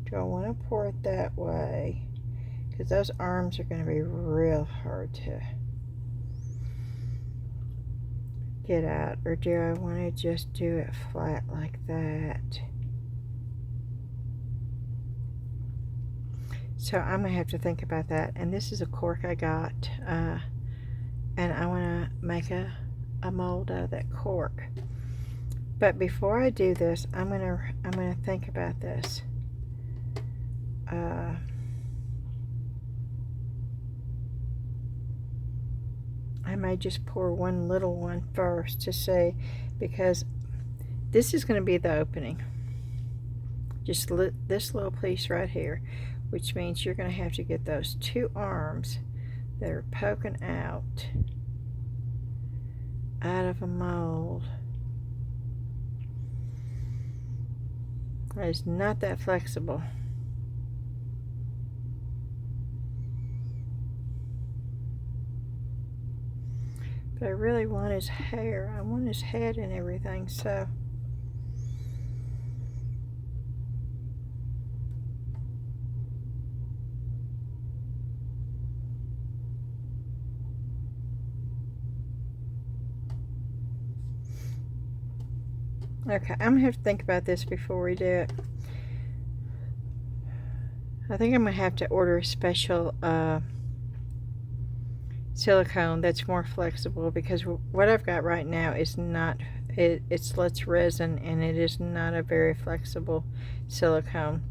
S1: do I want to pour it that way? Because those arms are going to be real hard to get out. Or do I want to just do it flat like that? So I'm gonna have to think about that. And this is a cork I got, and I want to make a mold out of that cork. But before I do this, I'm gonna think about this. I may just pour one little one first to see, because this is going to be the opening. Just this little piece right here, which means you're going to have to get those two arms that are poking out of a mold. It's not that flexible. But I really want his hair. I want his head and everything, so. Okay, I'm gonna have to think about this before we do it. I think I'm gonna have to order a special silicone that's more flexible, because what I've got right now is not, it's less resin, and it is not a very flexible silicone.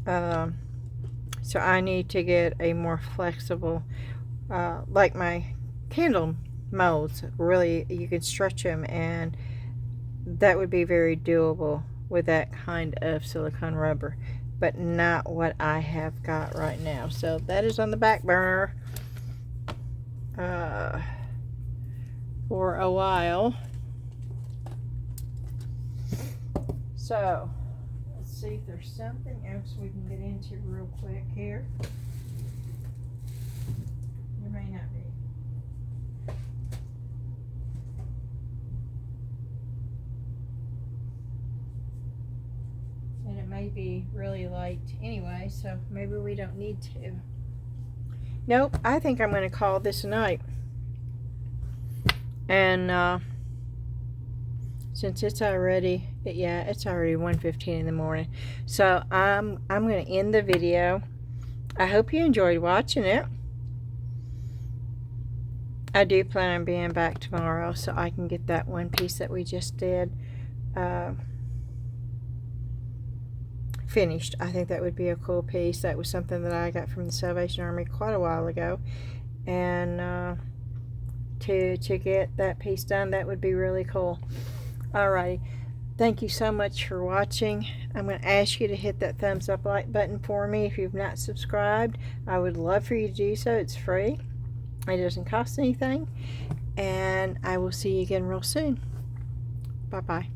S1: So I need to get a more flexible, like my candle molds, really you can stretch them, and that would be very doable with that kind of silicone rubber, but not what I have got right now. So that is on the back burner for a while. So let's see if there's something else we can get into real quick here. There may not be. And it may be really late anyway, so maybe we don't need to. Nope, I think I'm going to call this a night. And since it's already, it's already 1:15 in the morning. So I'm going to end the video. I hope you enjoyed watching it. I do plan on being back tomorrow so I can get that one piece that we just did finished. I think that would be a cool piece. That was something that I got from the Salvation Army quite a while ago, and to get that piece done, that would be really cool. Alrighty, thank you so much for watching. I'm going to ask you to hit that thumbs up like button for me if you've not subscribed. I would love for you to do so. It's free, it doesn't cost anything, and I will see you again real soon. Bye bye.